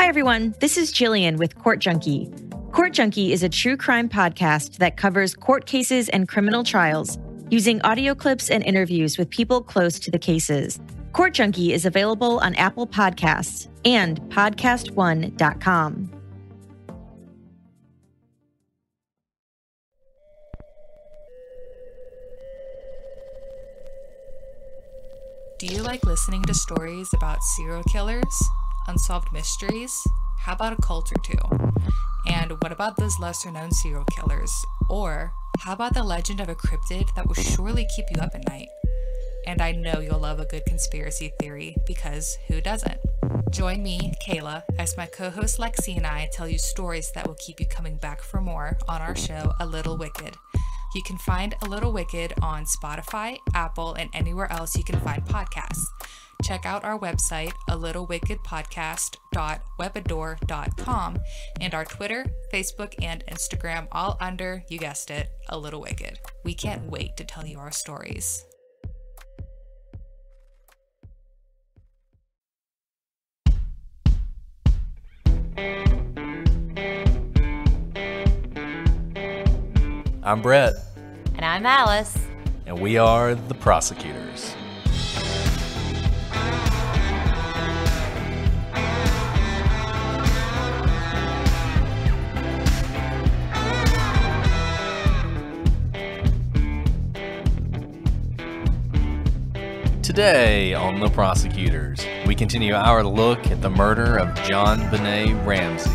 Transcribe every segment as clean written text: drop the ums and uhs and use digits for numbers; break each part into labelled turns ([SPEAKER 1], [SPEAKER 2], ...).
[SPEAKER 1] Hi, everyone. This is Jillian with Court Junkie. Court Junkie is a true crime podcast that covers court cases and criminal trials using audio clips and interviews with people close to the cases. Court Junkie is available on Apple Podcasts and podcastone.com.
[SPEAKER 2] Do you like listening to stories about serial killers, unsolved mysteries? How about a cult or two? And what about those lesser-known serial killers? Or how about the legend of a cryptid that will surely keep you up at night? And I know you'll love a good conspiracy theory, because who doesn't? Join me, Kayla, as my co-host Lexi and I tell you stories that will keep you coming back for more on our show, A Little Wicked. You can find A Little Wicked on Spotify, Apple, and anywhere else you can find podcasts. Check out our website, alittlewickedpodcast.webador.com, and our Twitter, Facebook, and Instagram, all under, you guessed it, A Little Wicked. We can't wait to tell you our stories.
[SPEAKER 3] I'm Brett.
[SPEAKER 4] And I'm Alice.
[SPEAKER 3] And we are the prosecutors. Today on The Prosecutors, we continue our look at the murder of JonBenét Ramsey.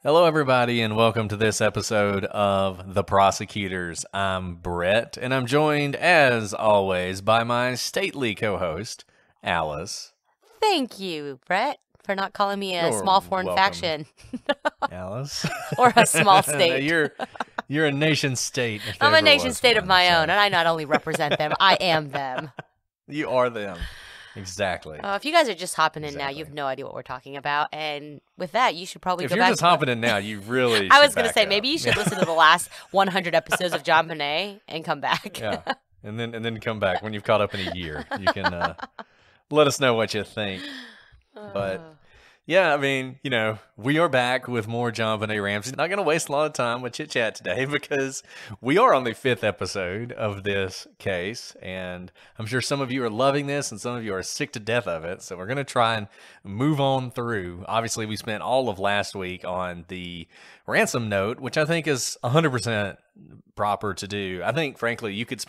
[SPEAKER 3] Hello, everybody, and welcome to this episode of The Prosecutors. I'm Brett, and I'm joined, as always, by my stately co-host, Alice.
[SPEAKER 4] Thank you, Brett, for not calling me a small foreign faction.
[SPEAKER 3] Alice.
[SPEAKER 4] Or a small state.
[SPEAKER 3] No, you're a nation state.
[SPEAKER 4] I'm a nation state of my own, and I not only represent them, I am them.
[SPEAKER 3] You are them. Exactly.
[SPEAKER 4] If you guys are just hopping in now, you have no idea what we're talking about. And with that, you should probably
[SPEAKER 3] if
[SPEAKER 4] go back.
[SPEAKER 3] If you're just hopping in now, you really
[SPEAKER 4] I was going to say, maybe you should listen to the last 100 episodes of JonBenét and come back.
[SPEAKER 3] Yeah. And then come back when you've caught up in a year. You can let us know what you think. But yeah, I mean, we are back with more JonBenét Ramsey. Not going to waste a lot of time with chit chat today because we are on the 5th episode of this case, and I'm sure some of you are loving this and some of you are sick to death of it. So we're going to try and move on through. Obviously, we spent all of last week on the Ransom Note, which I think is 100% proper to do. I think, frankly, you could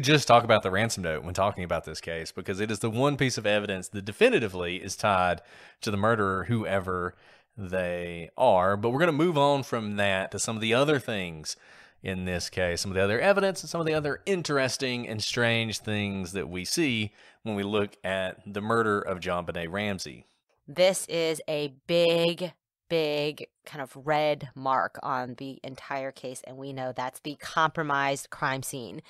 [SPEAKER 3] just talk about the ransom note when talking about this case because it is the one piece of evidence that definitively is tied to the murderer, whoever they are. But we're going to move on from that to some of the other things in this case, some of the other evidence and some of the other interesting and strange things that we see when we look at the murder of JonBenét Ramsey.
[SPEAKER 4] This is a big kind of red mark on the entire case, and we know that's the compromised crime scene.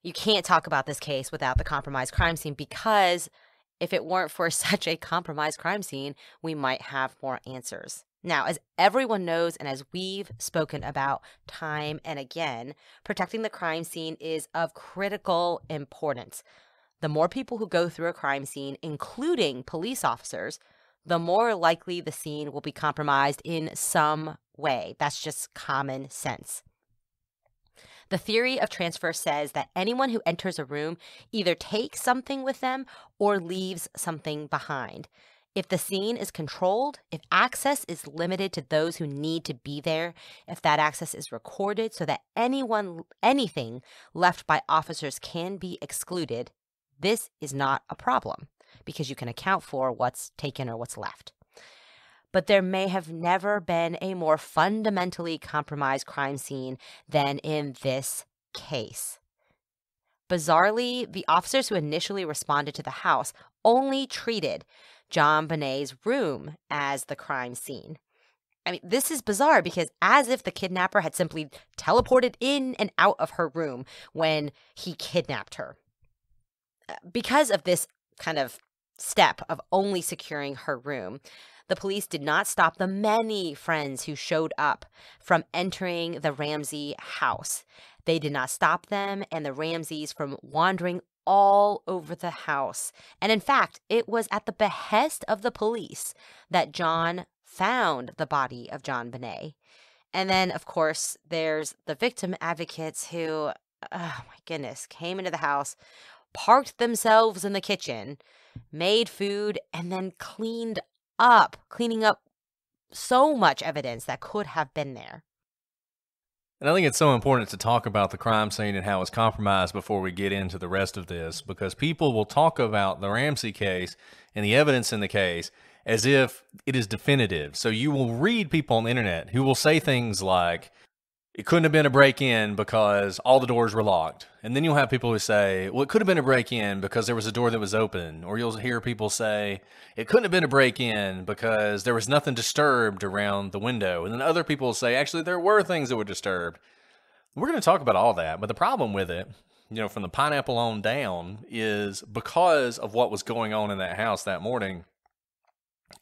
[SPEAKER 4] You can't talk about this case without the compromised crime scene because if it weren't for such a compromised crime scene, we might have more answers. Now, as everyone knows and as we've spoken about time and again, protecting the crime scene is of critical importance. The more people who go through a crime scene, including police officers, the more likely the scene will be compromised in some way. That's just common sense. The theory of transfer says that anyone who enters a room either takes something with them or leaves something behind. If the scene is controlled, if access is limited to those who need to be there, if that access is recorded so that anything left by officers can be excluded, this is not a problem because you can account for what's taken or what's left. But there may have never been a more fundamentally compromised crime scene than in this case. Bizarrely, the officers who initially responded to the house only treated JonBenét's room as the crime scene. I mean, this is bizarre because as if the kidnapper had simply teleported in and out of her room when he kidnapped her. Because of this kind of step of only securing her room, the police did not stop the many friends who showed up from entering the Ramsey house. They did not stop them and the Ramseys from wandering all over the house. And in fact, it was at the behest of the police that John found the body of JonBenét. And then, of course, there's the victim advocates who, oh my goodness, came into the house, parked themselves in the kitchen, made food, and then cleaning up so much evidence that could have been there.
[SPEAKER 3] And I think it's so important to talk about the crime scene and how it's compromised before we get into the rest of this, because people will talk about the Ramsey case and the evidence in the case as if it is definitive. So you will read people on the internet who will say things like, it couldn't have been a break-in because all the doors were locked. And then you'll have people who say, well, it could have been a break-in because there was a door that was open. Or you'll hear people say, it couldn't have been a break-in because there was nothing disturbed around the window. And then other people will say, actually, there were things that were disturbed. We're going to talk about all that. But the problem with it, from the pineapple on down, is because of what was going on in that house that morning,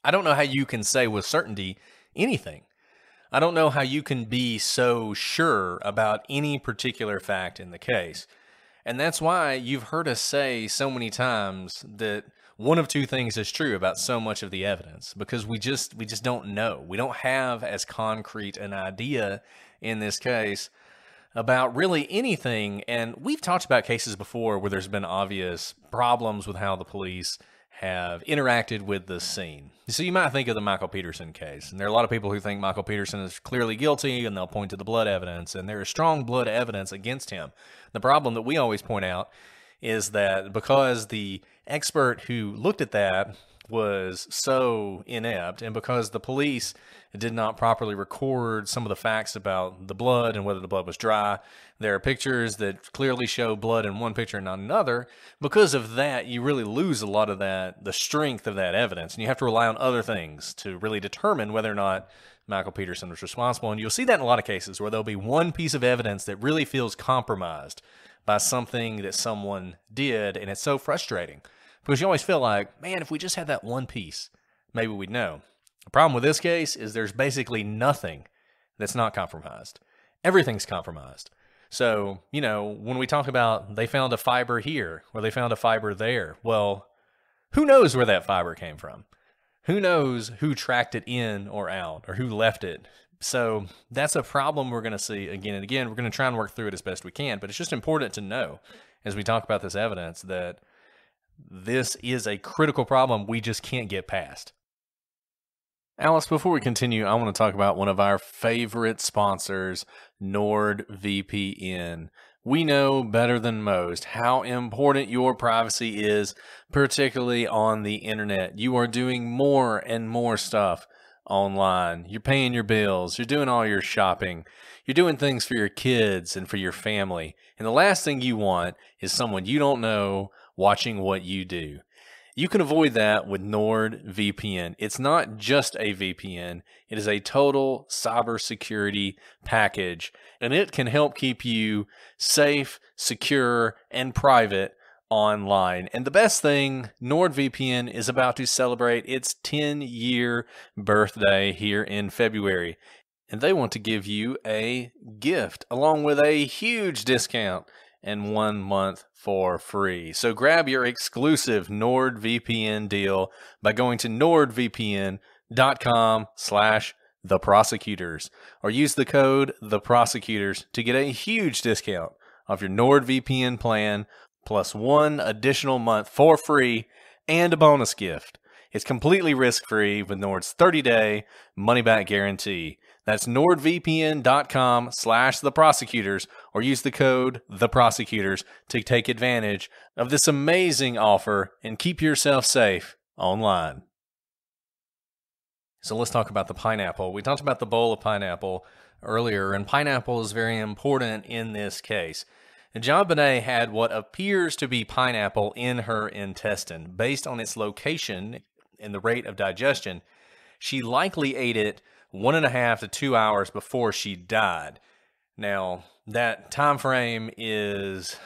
[SPEAKER 3] I don't know how you can say with certainty anything. I don't know how you can be so sure about any particular fact in the case. And that's why you've heard us say so many times that one of two things is true about so much of the evidence, because we just don't know. We don't have as concrete an idea in this case about really anything. And we've talked about cases before where there's been obvious problems with how the police have interacted with the scene. So you might think of the Michael Peterson case, and there are a lot of people who think Michael Peterson is clearly guilty, and they'll point to the blood evidence, and there is strong blood evidence against him. The problem that we always point out is that because the expert who looked at that was so inept, and because the police did not properly record some of the facts about the blood and whether the blood was dry, there are pictures that clearly show blood in one picture and not another. Because of that, you really lose a lot of that, the strength of that evidence, and you have to rely on other things to really determine whether or not Michael Peterson was responsible. And you'll see that in a lot of cases where there'll be one piece of evidence that really feels compromised by something that someone did, and it's so frustrating. Because you always feel like, man, if we just had that one piece, maybe we'd know. The problem with this case is there's basically nothing that's not compromised. Everything's compromised. So, when we talk about they found a fiber here or they found a fiber there, well, who knows where that fiber came from? Who knows who tracked it in or out or who left it? So that's a problem we're going to see again and again. We're going to try and work through it as best we can, but it's just important to know as we talk about this evidence that this is a critical problem we just can't get past. Alice, before we continue, I want to talk about one of our favorite sponsors, NordVPN. We know better than most how important your privacy is, particularly on the internet. You are doing more and more stuff online. You're paying your bills. You're doing all your shopping. You're doing things for your kids and for your family. And the last thing you want is someone you don't know watching what you do. You can avoid that with NordVPN. It's not just a VPN. It is a total cybersecurity package, and it can help keep you safe, secure, and private online. And the best thing, NordVPN is about to celebrate its 10-year birthday here in February. And they want to give you a gift along with a huge discount and 1 month for free. So grab your exclusive NordVPN deal by going to nordvpn.com/theprosecutors or use the code THEPROSECUTORS to get a huge discount off your NordVPN plan plus 1 additional month for free and a bonus gift. It's completely risk-free with Nord's 30-day money-back guarantee. That's nordvpn.com/theprosecutors or use the code THEPROSECUTORS to take advantage of this amazing offer and keep yourself safe online. So let's talk about the pineapple. We talked about the bowl of pineapple earlier, and pineapple is very important in this case. And JonBenét had what appears to be pineapple in her intestine. Based on its location and the rate of digestion, she likely ate it 1.5 to 2 hours before she died. Now, that time frame is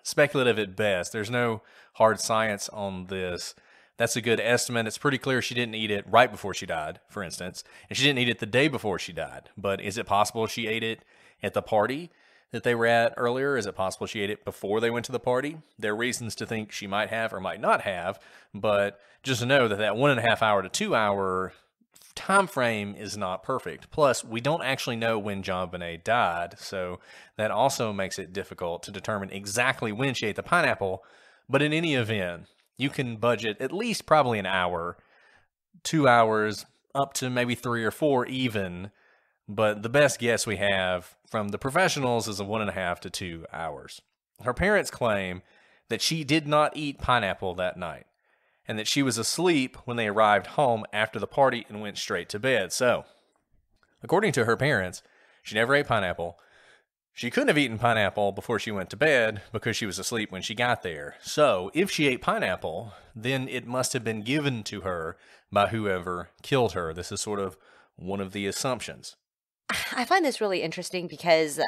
[SPEAKER 3] speculative at best. There's no hard science on this. That's a good estimate. It's pretty clear she didn't eat it right before she died, for instance, and she didn't eat it the day before she died. But is it possible she ate it at the party that they were at earlier? Is it possible she ate it before they went to the party? There are reasons to think she might have or might not have, but just to know that 1.5 hour to 2 hour time frame is not perfect. Plus, we don't actually know when JonBenét died, so that also makes it difficult to determine exactly when she ate the pineapple. But in any event, you can budget at least probably an hour, 2 hours, up to maybe 3 or 4 even. But the best guess we have from the professionals is 1.5 to 2 hours. Her parents claim that she did not eat pineapple that night, and that she was asleep when they arrived home after the party and went straight to bed. So, according to her parents, she never ate pineapple. She couldn't have eaten pineapple before she went to bed because she was asleep when she got there. So, if she ate pineapple, then it must have been given to her by whoever killed her. This is sort of one of the assumptions.
[SPEAKER 4] I find this really interesting because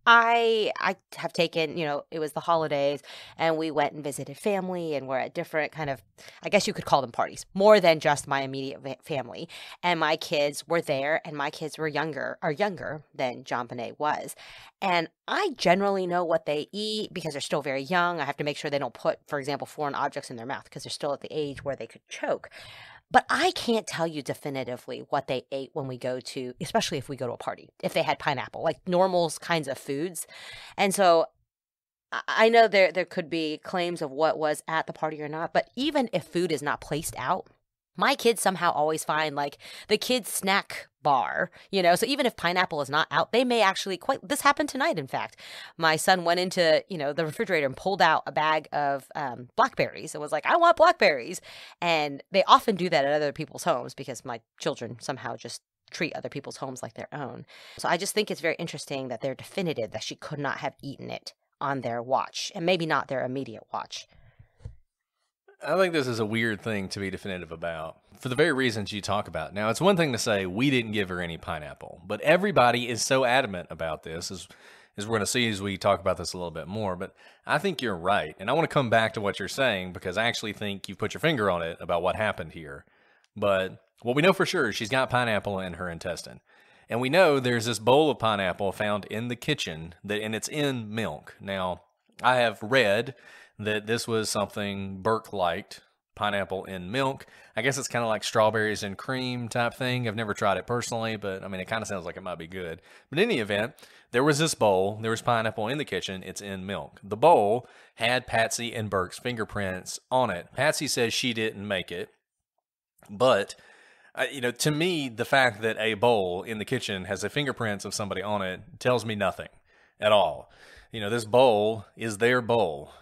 [SPEAKER 4] I have taken, it was the holidays and we went and visited family and we're at different kind of, I guess you could call them parties, more than just my immediate family. And my kids were there and my kids were younger than JonBenét was. And I generally know what they eat because they're still very young. I have to make sure they don't put, for example, foreign objects in their mouth because they're still at the age where they could choke. But I can't tell you definitively what they ate when we go to, especially if we go to a party, if they had pineapple, like normal kinds of foods. And so I know there could be claims of what was at the party or not, but even if food is not placed out, my kids somehow always find like the kids' snack bar, so even if pineapple is not out, they may actually this happened tonight, in fact. My son went into, the refrigerator and pulled out a bag of blackberries and was like, I want blackberries. And they often do that at other people's homes because my children somehow just treat other people's homes like their own. So I just think it's very interesting that they're definitive that she could not have eaten it on their watch and maybe not their immediate watch.
[SPEAKER 3] I think this is a weird thing to be definitive about, for the very reasons you talk about. Now, it's one thing to say, we didn't give her any pineapple, but everybody is so adamant about this, as we're going to see as we talk about this a little bit more, but I think you're right, and I want to come back to what you're saying, because I actually think you've put your finger on it about what happened here. But what we know for sure is she's got pineapple in her intestine, and we know there's this bowl of pineapple found in the kitchen, and it's in milk. Now, I have read that this was something Burke liked, pineapple in milk. I guess it's kind of like strawberries and cream type thing. I've never tried it personally, but I mean, it kind of sounds like it might be good. But in any event, there was this bowl. There was pineapple in the kitchen. It's in milk. The bowl had Patsy and Burke's fingerprints on it. Patsy says she didn't make it, but to me, the fact that a bowl in the kitchen has the fingerprints of somebody on it tells me nothing at all. This bowl is their bowl.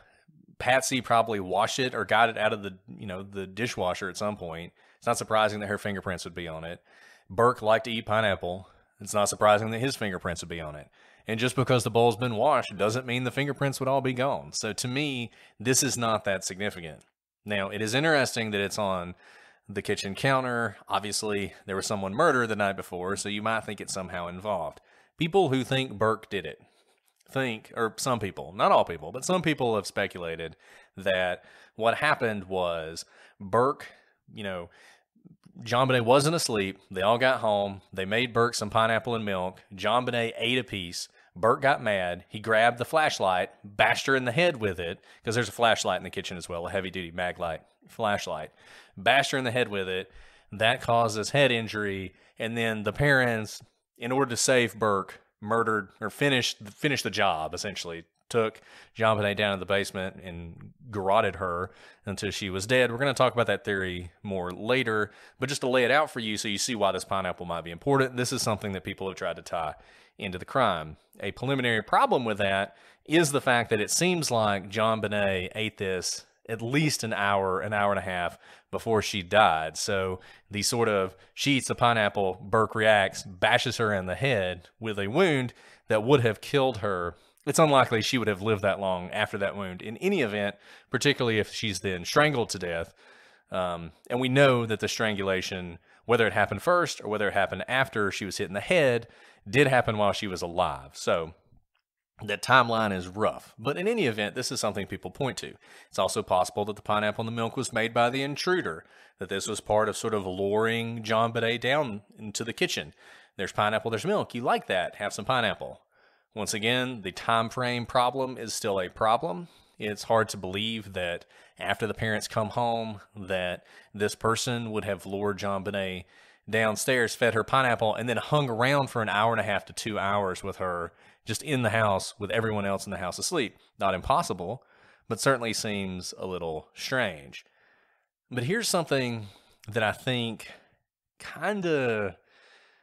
[SPEAKER 3] Patsy probably washed it or got it out of the dishwasher at some point. It's not surprising that her fingerprints would be on it. Burke liked to eat pineapple. It's not surprising that his fingerprints would be on it. And just because the bowl's been washed doesn't mean the fingerprints would all be gone. So to me, this is not that significant. Now, it is interesting that it's on the kitchen counter. Obviously, there was someone murdered the night before, so you might think it's somehow involved. People who think Burke did it or some people, not all people, but some people have speculated that what happened was Burke, JonBenét wasn't asleep. They all got home. They made Burke some pineapple and milk. JonBenét ate a piece. Burke got mad. He grabbed the flashlight, bashed her in the head with it, because there's a flashlight in the kitchen as well, a heavy-duty Maglite flashlight. Bashed her in the head with it. That causes head injury. And then the parents, in order to save Burke, murdered or finished the job, essentially. Took JonBenét down to the basement and garroted her until she was dead. We're going to talk about that theory more later, but just to lay it out for you so you see why this pineapple might be important, this is something that people have tried to tie into the crime. A preliminary problem with that is the fact that it seems like JonBenét ate this at least an hour and a half before she died. So the sort of, she eats the pineapple, Burke reacts, bashes her in the head with a wound that would have killed her. It's unlikely she would have lived that long after that wound in any event, particularly if she's then strangled to death. And we know that the strangulation whether it happened first or whether it happened after she was hit in the head, did happen while she was alive. So that timeline is rough. But in any event, this is something people point to. It's also possible that the pineapple in the milk was made by the intruder, that this was part of sort of luring JonBenét down into the kitchen. There's pineapple, there's milk. You like that, have some pineapple. Once again, the time frame problem is still a problem. It's hard to believe that after the parents come home that this person would have lured JonBenét downstairs, fed her pineapple, and then hung around for an hour and a half to 2 hours with her just in the house with everyone else in the house asleep. Not impossible, but certainly seems a little strange. But here's something that I think kind of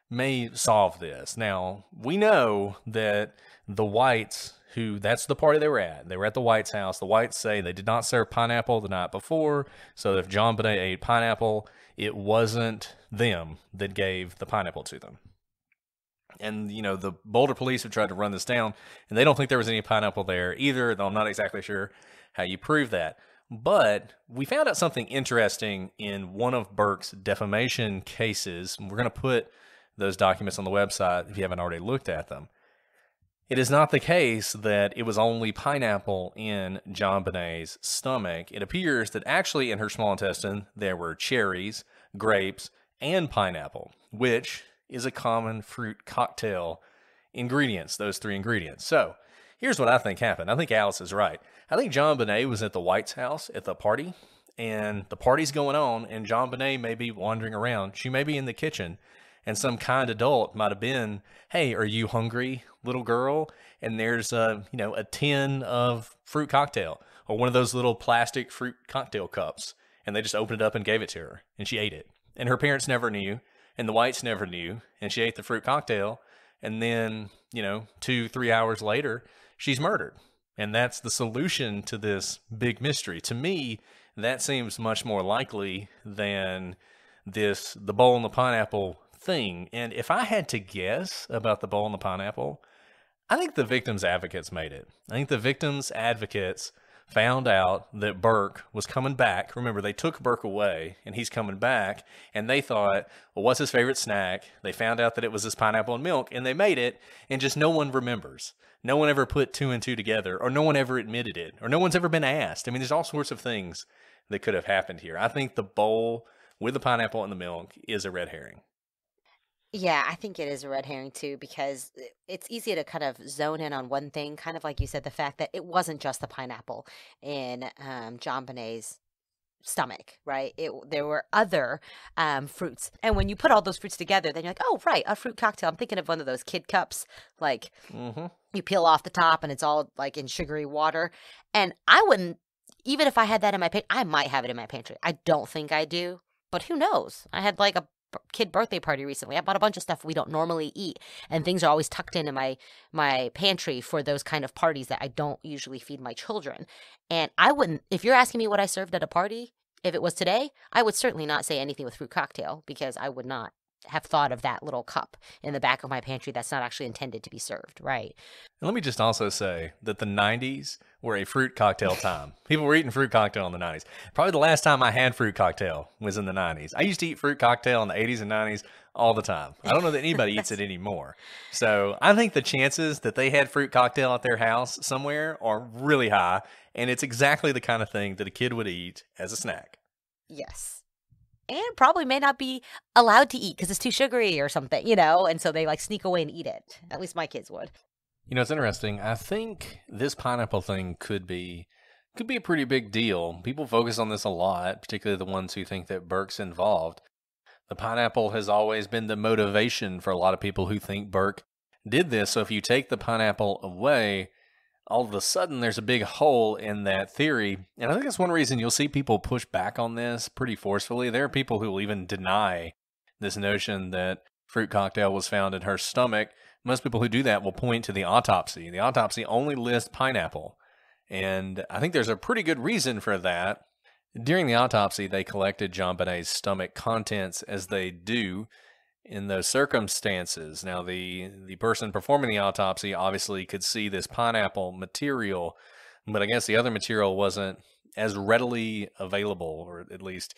[SPEAKER 3] may solve this. Now, we know that the Whites, that's the party they were at the Whites' house. The Whites say they did not serve pineapple the night before, so if JonBenét ate pineapple, it wasn't them that gave the pineapple to them. And, the Boulder police have tried to run this down, and they don't think there was any pineapple there either, though I'm not exactly sure how you prove that. But we found out something interesting in one of Burke's defamation cases. We're going to put those documents on the website if you haven't already looked at them. It is not the case that it was only pineapple in JonBenét's stomach. It appears that actually in her small intestine there were cherries, grapes, and pineapple, which is a common fruit cocktail ingredients, those three ingredients. So here's what I think happened. I think Alice is right. I think JonBenét was at the White's house at the party, and the party's going on, and JonBenét may be wandering around. She may be in the kitchen, and some kind adult might have been, hey, are you hungry, little girl? And there's a tin of fruit cocktail, or one of those little plastic fruit cocktail cups, and they just opened it up and gave it to her, and she ate it. And her parents never knew, and the Whites never knew, and she ate the fruit cocktail, and then, 2-3 hours later, she's murdered. And that's the solution to this big mystery. To me, that seems much more likely than the bowl and the pineapple thing. And if I had to guess about the bowl and the pineapple, I think the victims' advocates made it. I think the victims' advocates found out that Burke was coming back. Remember, they took Burke away, and he's coming back, and they thought, well, what's his favorite snack? They found out that it was this pineapple and milk, and they made it, and just no one remembers. No one ever put 2 and 2 together, or no one ever admitted it, or no one's ever been asked. I mean, there's all sorts of things that could have happened here. I think the bowl with the pineapple and the milk is a red herring.
[SPEAKER 4] Yeah, I think it is a red herring too, because it's easy to kind of zone in on one thing, kind of like you said, the fact that it wasn't just the pineapple in JonBenét's stomach, right? There were other fruits. And when you put all those fruits together, then you're like, oh, right, a fruit cocktail. I'm thinking of one of those kid cups, like you peel off the top and it's all like in sugary water. And I wouldn't, even if I had that in my pantry, I might have it in my pantry. I don't think I do, but who knows? I had like a kid birthday party recently. I bought a bunch of stuff we don't normally eat, and things are always tucked in my pantry for those kind of parties that I don't usually feed my children. And I wouldn't, if you're asking me what I served at a party, if it was today, I would certainly not say anything with fruit cocktail, because I would not have thought of that little cup in the back of my pantry that's not actually intended to be served, right?
[SPEAKER 3] And let me just also say that the 90s were a fruit cocktail time. People were eating fruit cocktail in the 90s. Probably the last time I had fruit cocktail was in the 90s. I used to eat fruit cocktail in the 80s and 90s all the time. I don't know that anybody eats it anymore. So I think the chances that they had fruit cocktail at their house somewhere are really high, and it's exactly the kind of thing that a kid would eat as a snack.
[SPEAKER 4] Yes. And probably may not be allowed to eat because it's too sugary or something, and so they like sneak away and eat it. At least my kids would.
[SPEAKER 3] It's interesting. I think this pineapple thing could be a pretty big deal. People focus on this a lot, particularly the ones who think that Burke's involved. The pineapple has always been the motivation for a lot of people who think Burke did this. So if you take the pineapple away, all of a sudden there's a big hole in that theory. And I think that's one reason you'll see people push back on this pretty forcefully. There are people who will even deny this notion that fruit cocktail was found in her stomach. Most people who do that will point to the autopsy. The autopsy only lists pineapple. And I think there's a pretty good reason for that. During the autopsy, they collected JonBenét's stomach contents as they do in those circumstances. Now, the person performing the autopsy obviously could see this pineapple material, but I guess the other material wasn't as readily available, or at least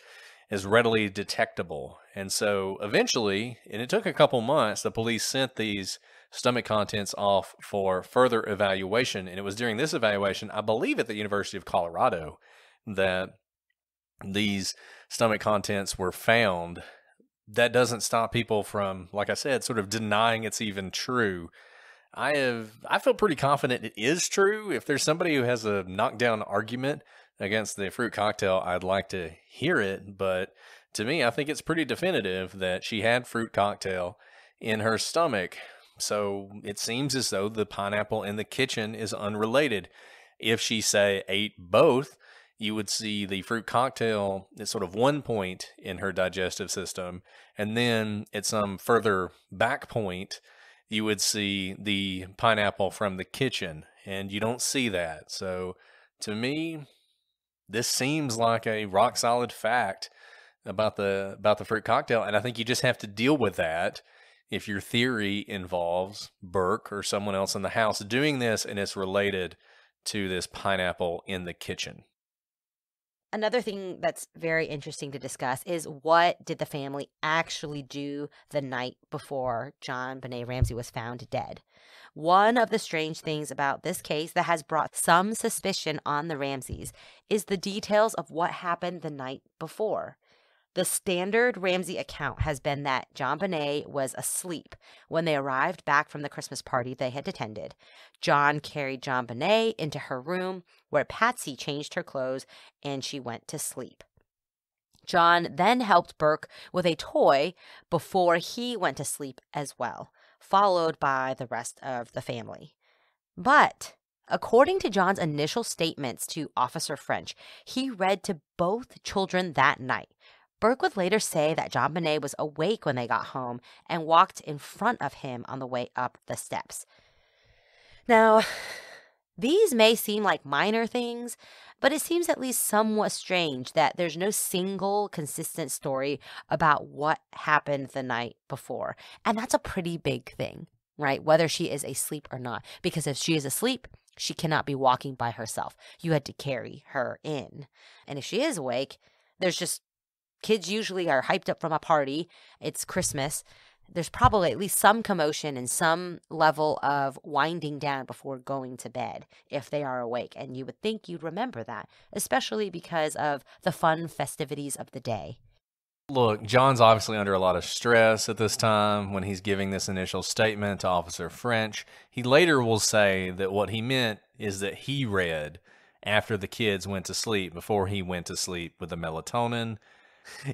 [SPEAKER 3] as readily detectable. And so eventually, and it took a couple months, the police sent these stomach contents off for further evaluation. And it was during this evaluation, I believe at the University of Colorado, that these stomach contents were found. That doesn't stop people from, like I said, sort of denying it's even true. I feel pretty confident it is true. If there's somebody who has a knockdown argument against the fruit cocktail, I'd like to hear it. But to me, I think it's pretty definitive that she had fruit cocktail in her stomach. So it seems as though the pineapple in the kitchen is unrelated. If she, say, ate both, you would see the fruit cocktail at sort of one point in her digestive system, and then at some further back point, you would see the pineapple from the kitchen, and you don't see that. So to me, this seems like a rock solid fact about the fruit cocktail, and I think you just have to deal with that if your theory involves Burke or someone else in the house doing this and it's related to this pineapple in the kitchen.
[SPEAKER 4] Another thing that's very interesting to discuss is what did the family actually do the night before JonBenét Ramsey was found dead? One of the strange things about this case that has brought some suspicion on the Ramseys is the details of what happened the night before. The standard Ramsey account has been that JonBenét was asleep when they arrived back from the Christmas party they had attended. John carried JonBenét into her room where Patsy changed her clothes and she went to sleep. John then helped Burke with a toy before he went to sleep as well, followed by the rest of the family. But according to John's initial statements to Officer French, he read to both children that night. Burke would later say that JonBenét was awake when they got home and walked in front of him on the way up the steps. Now, these may seem like minor things, but it seems at least somewhat strange that there's no single consistent story about what happened the night before. And that's a pretty big thing, right? Whether she is asleep or not. Because if she is asleep, she cannot be walking by herself. You had to carry her in. And if she is awake, there's just kids usually are hyped up from a party. It's Christmas. There's probably at least some commotion and some level of winding down before going to bed if they are awake. And you would think you'd remember that, especially because of the fun festivities of the day.
[SPEAKER 3] Look, John's obviously under a lot of stress at this time when he's giving this initial statement to Officer French. He later will say that what he meant is that he read after the kids went to sleep, before he went to sleep with the melatonin.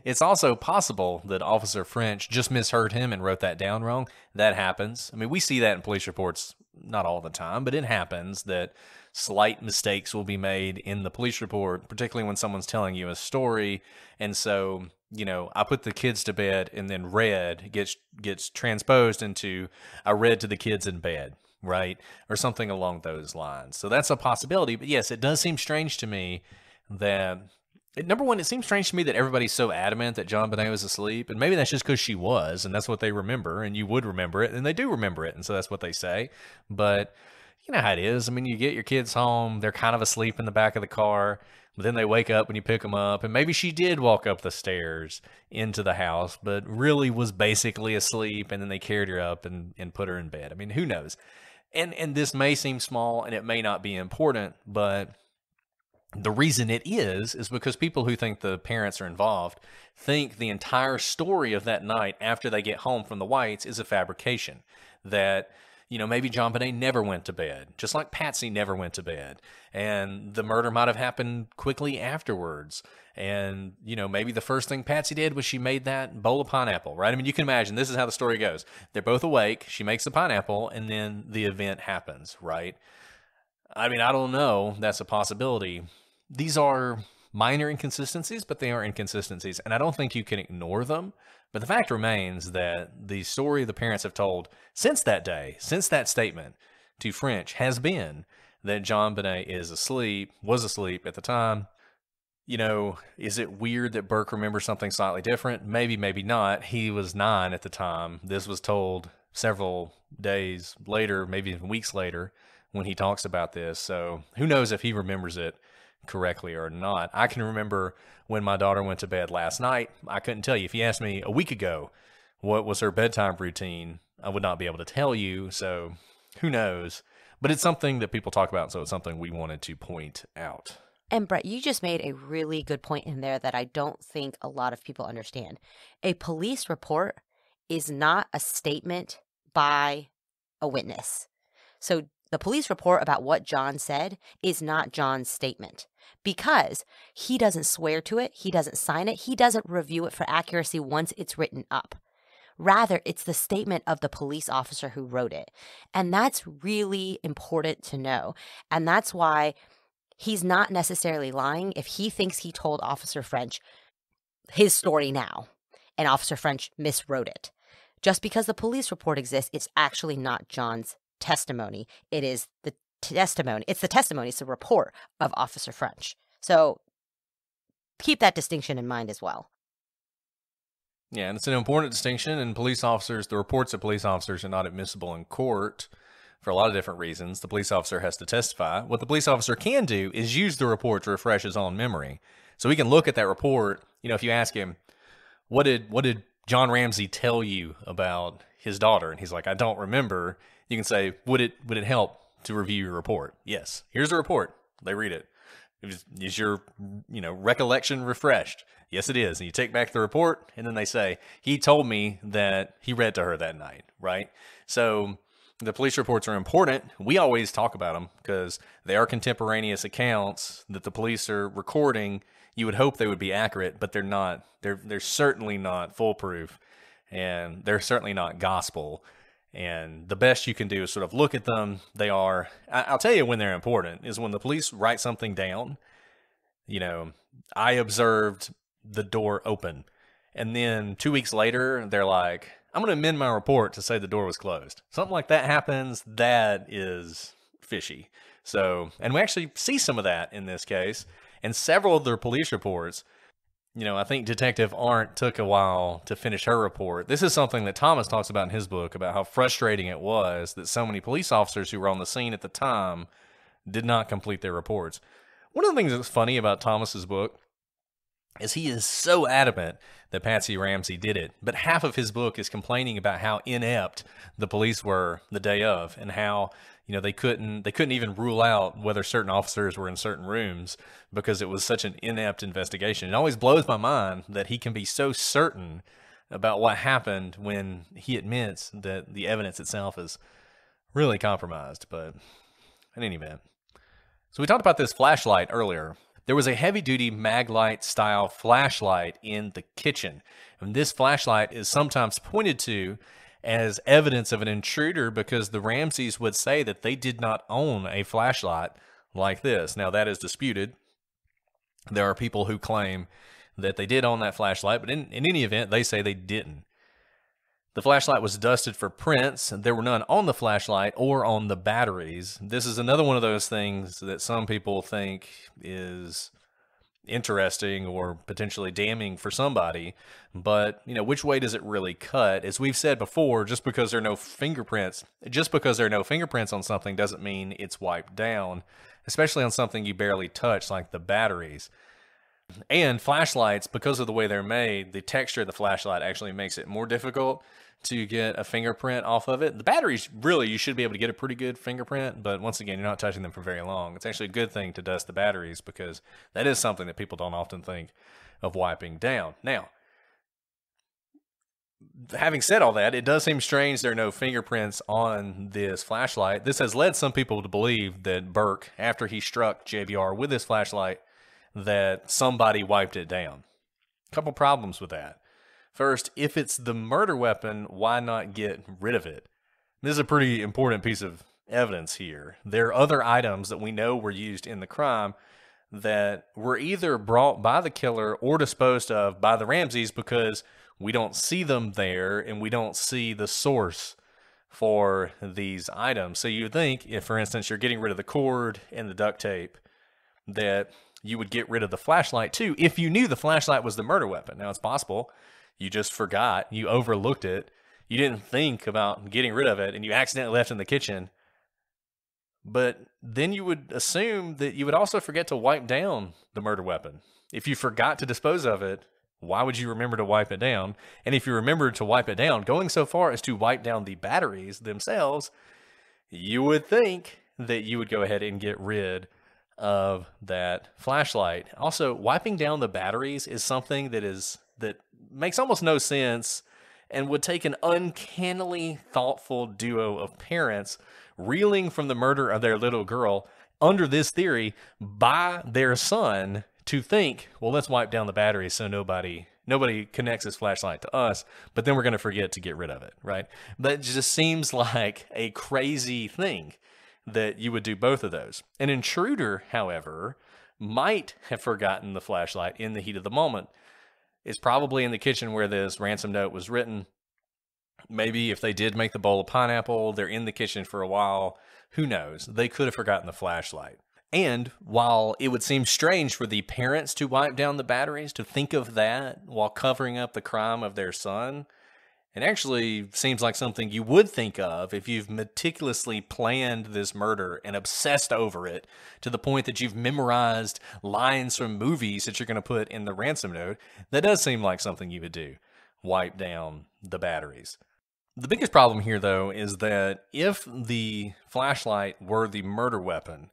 [SPEAKER 3] It's also possible that Officer French just misheard him and wrote that down wrong. That happens. I mean, we see that in police reports not all the time, but it happens that slight mistakes will be made in the police report, particularly when someone's telling you a story. And so, you know, I put the kids to bed and then read gets transposed into I read to the kids in bed, right? Or something along those lines. So that's a possibility. But yes, it does seem strange to me that... Number one, it seems strange to me that everybody's so adamant that JonBenét was asleep, and maybe that's just because she was, and that's what they remember, and you would remember it, and they do remember it, and so that's what they say. But you know how it is. I mean, you get your kids home, they're kind of asleep in the back of the car, but then they wake up when you pick them up, and maybe she did walk up the stairs into the house, but really was basically asleep, and then they carried her up and put her in bed. I mean, who knows? And this may seem small, and it may not be important, but... the reason it is because people who think the parents are involved think the entire story of that night after they get home from the Whites is a fabrication. That, you know, maybe JonBenét never went to bed, just like Patsy never went to bed. And the murder might have happened quickly afterwards. And, you know, maybe the first thing Patsy did was she made that bowl of pineapple, right? I mean, you can imagine this is how the story goes. They're both awake. She makes the pineapple, and then the event happens, right? I mean, I don't know. That's a possibility. These are minor inconsistencies, but they are inconsistencies, and I don't think you can ignore them. But the fact remains that the story the parents have told since that day, since that statement to French, has been that JonBenét was asleep at the time. You know, is it weird that Burke remembers something slightly different? Maybe, maybe not. He was 9 at the time. This was told several days later, maybe even weeks later, when he talks about this. So who knows if he remembers it correctly or not. I can remember when my daughter went to bed last night, I couldn't tell you. If you asked me a week ago what was her bedtime routine, I would not be able to tell you, so who knows? But it's something that people talk about, so it's something we wanted to point out.
[SPEAKER 4] And Brett, you just made a really good point in there that I don't think a lot of people understand. A police report is not a statement by a witness. So the police report about what John said is not John's statement because he doesn't swear to it, he doesn't sign it, he doesn't review it for accuracy once it's written up. Rather, it's the statement of the police officer who wrote it. And that's really important to know. And that's why he's not necessarily lying if he thinks he told Officer French his story now and Officer French miswrote it. Just because the police report exists, it's actually not John's testimony. It is the testimony. It's the report of Officer French. So keep that distinction in mind as well.
[SPEAKER 3] Yeah, and it's an important distinction, and the reports of police officers are not admissible in court for a lot of different reasons. The police officer has to testify. What the police officer can do is use the report to refresh his own memory. So he can look at that report. You know, if you ask him, what did John Ramsey tell you about his daughter? And he's like, I don't remember. You can say, would it help to review your report? Yes. Here's the report. They read it. Is your recollection refreshed? Yes, it is. And you take back the report, and then they say, he told me that he read to her that night, right? So the police reports are important. We always talk about them because they are contemporaneous accounts that the police are recording. You would hope they would be accurate, but they're not. They're certainly not foolproof, and they're certainly not gospel. And the best you can do is sort of look at them. I'll tell you when they're important, is when the police write something down. I observed the door open. And then 2 weeks later, they're like, I'm going to amend my report to say the door was closed. Something like that happens, that is fishy. So, and we actually see some of that in this case. And several of their police reports, I think Detective Arndt took a while to finish her report. This is something that Thomas talks about in his book, about how frustrating it was that so many police officers who were on the scene at the time did not complete their reports. One of the things that's funny about Thomas's book is he is so adamant that Patsy Ramsey did it, but half of his book is complaining about how inept the police were the day of, and how they couldn't even rule out whether certain officers were in certain rooms because it was such an inept investigation. It always blows my mind that he can be so certain about what happened when he admits that the evidence itself is really compromised. But in any event, so we talked about this flashlight earlier. There was a heavy-duty Maglite style flashlight in the kitchen, and this flashlight is sometimes pointed to as evidence of an intruder because the Ramseys would say that they did not own a flashlight like this. Now, that is disputed. There are people who claim that they did own that flashlight, but in any event, they say they didn't. The flashlight was dusted for prints. There were none on the flashlight or on the batteries. This is another one of those things that some people think is interesting or potentially damning for somebody, but which way does it really cut? As we've said before, just because there are no fingerprints on something doesn't mean it's wiped down, especially on something you barely touch like the batteries. And flashlights, because of the way they're made, the texture of the flashlight actually makes it more difficult to get a fingerprint off of it. The batteries, really, you should be able to get a pretty good fingerprint, but once again, you're not touching them for very long. It's actually a good thing to dust the batteries because that is something that people don't often think of wiping down. Now, having said all that, it does seem strange there are no fingerprints on this flashlight. This has led some people to believe that Burke, after he struck JBR with this flashlight, that somebody wiped it down. A couple problems with that. First, if it's the murder weapon, why not get rid of it? This is a pretty important piece of evidence here. There are other items that we know were used in the crime that were either brought by the killer or disposed of by the Ramseys because we don't see them there and we don't see the source for these items. So you would think if, for instance, you're getting rid of the cord and the duct tape, that you would get rid of the flashlight too if you knew the flashlight was the murder weapon. Now, it's possible you just forgot, you overlooked it, you didn't think about getting rid of it, and you accidentally left it in the kitchen. But then you would assume that you would also forget to wipe down the murder weapon. If you forgot to dispose of it, why would you remember to wipe it down? And if you remembered to wipe it down, going so far as to wipe down the batteries themselves, you would think that you would go ahead and get rid of that flashlight. Also, wiping down the batteries is something that makes almost no sense and would take an uncannily thoughtful duo of parents reeling from the murder of their little girl under this theory by their son to think, well, let's wipe down the batteries so nobody connects this flashlight to us, but then we're going to forget to get rid of it, right? That just seems like a crazy thing that you would do both of those. An intruder, however, might have forgotten the flashlight in the heat of the moment. It's probably in the kitchen where this ransom note was written. Maybe if they did make the bowl of pineapple, they're in the kitchen for a while. Who knows? They could have forgotten the flashlight. And while it would seem strange for the parents to wipe down the batteries, to think of that while covering up the crime of their son, it actually seems like something you would think of if you've meticulously planned this murder and obsessed over it to the point that you've memorized lines from movies that you're going to put in the ransom note. That does seem like something you would do. Wipe down the batteries. The biggest problem here, though, is that if the flashlight were the murder weapon,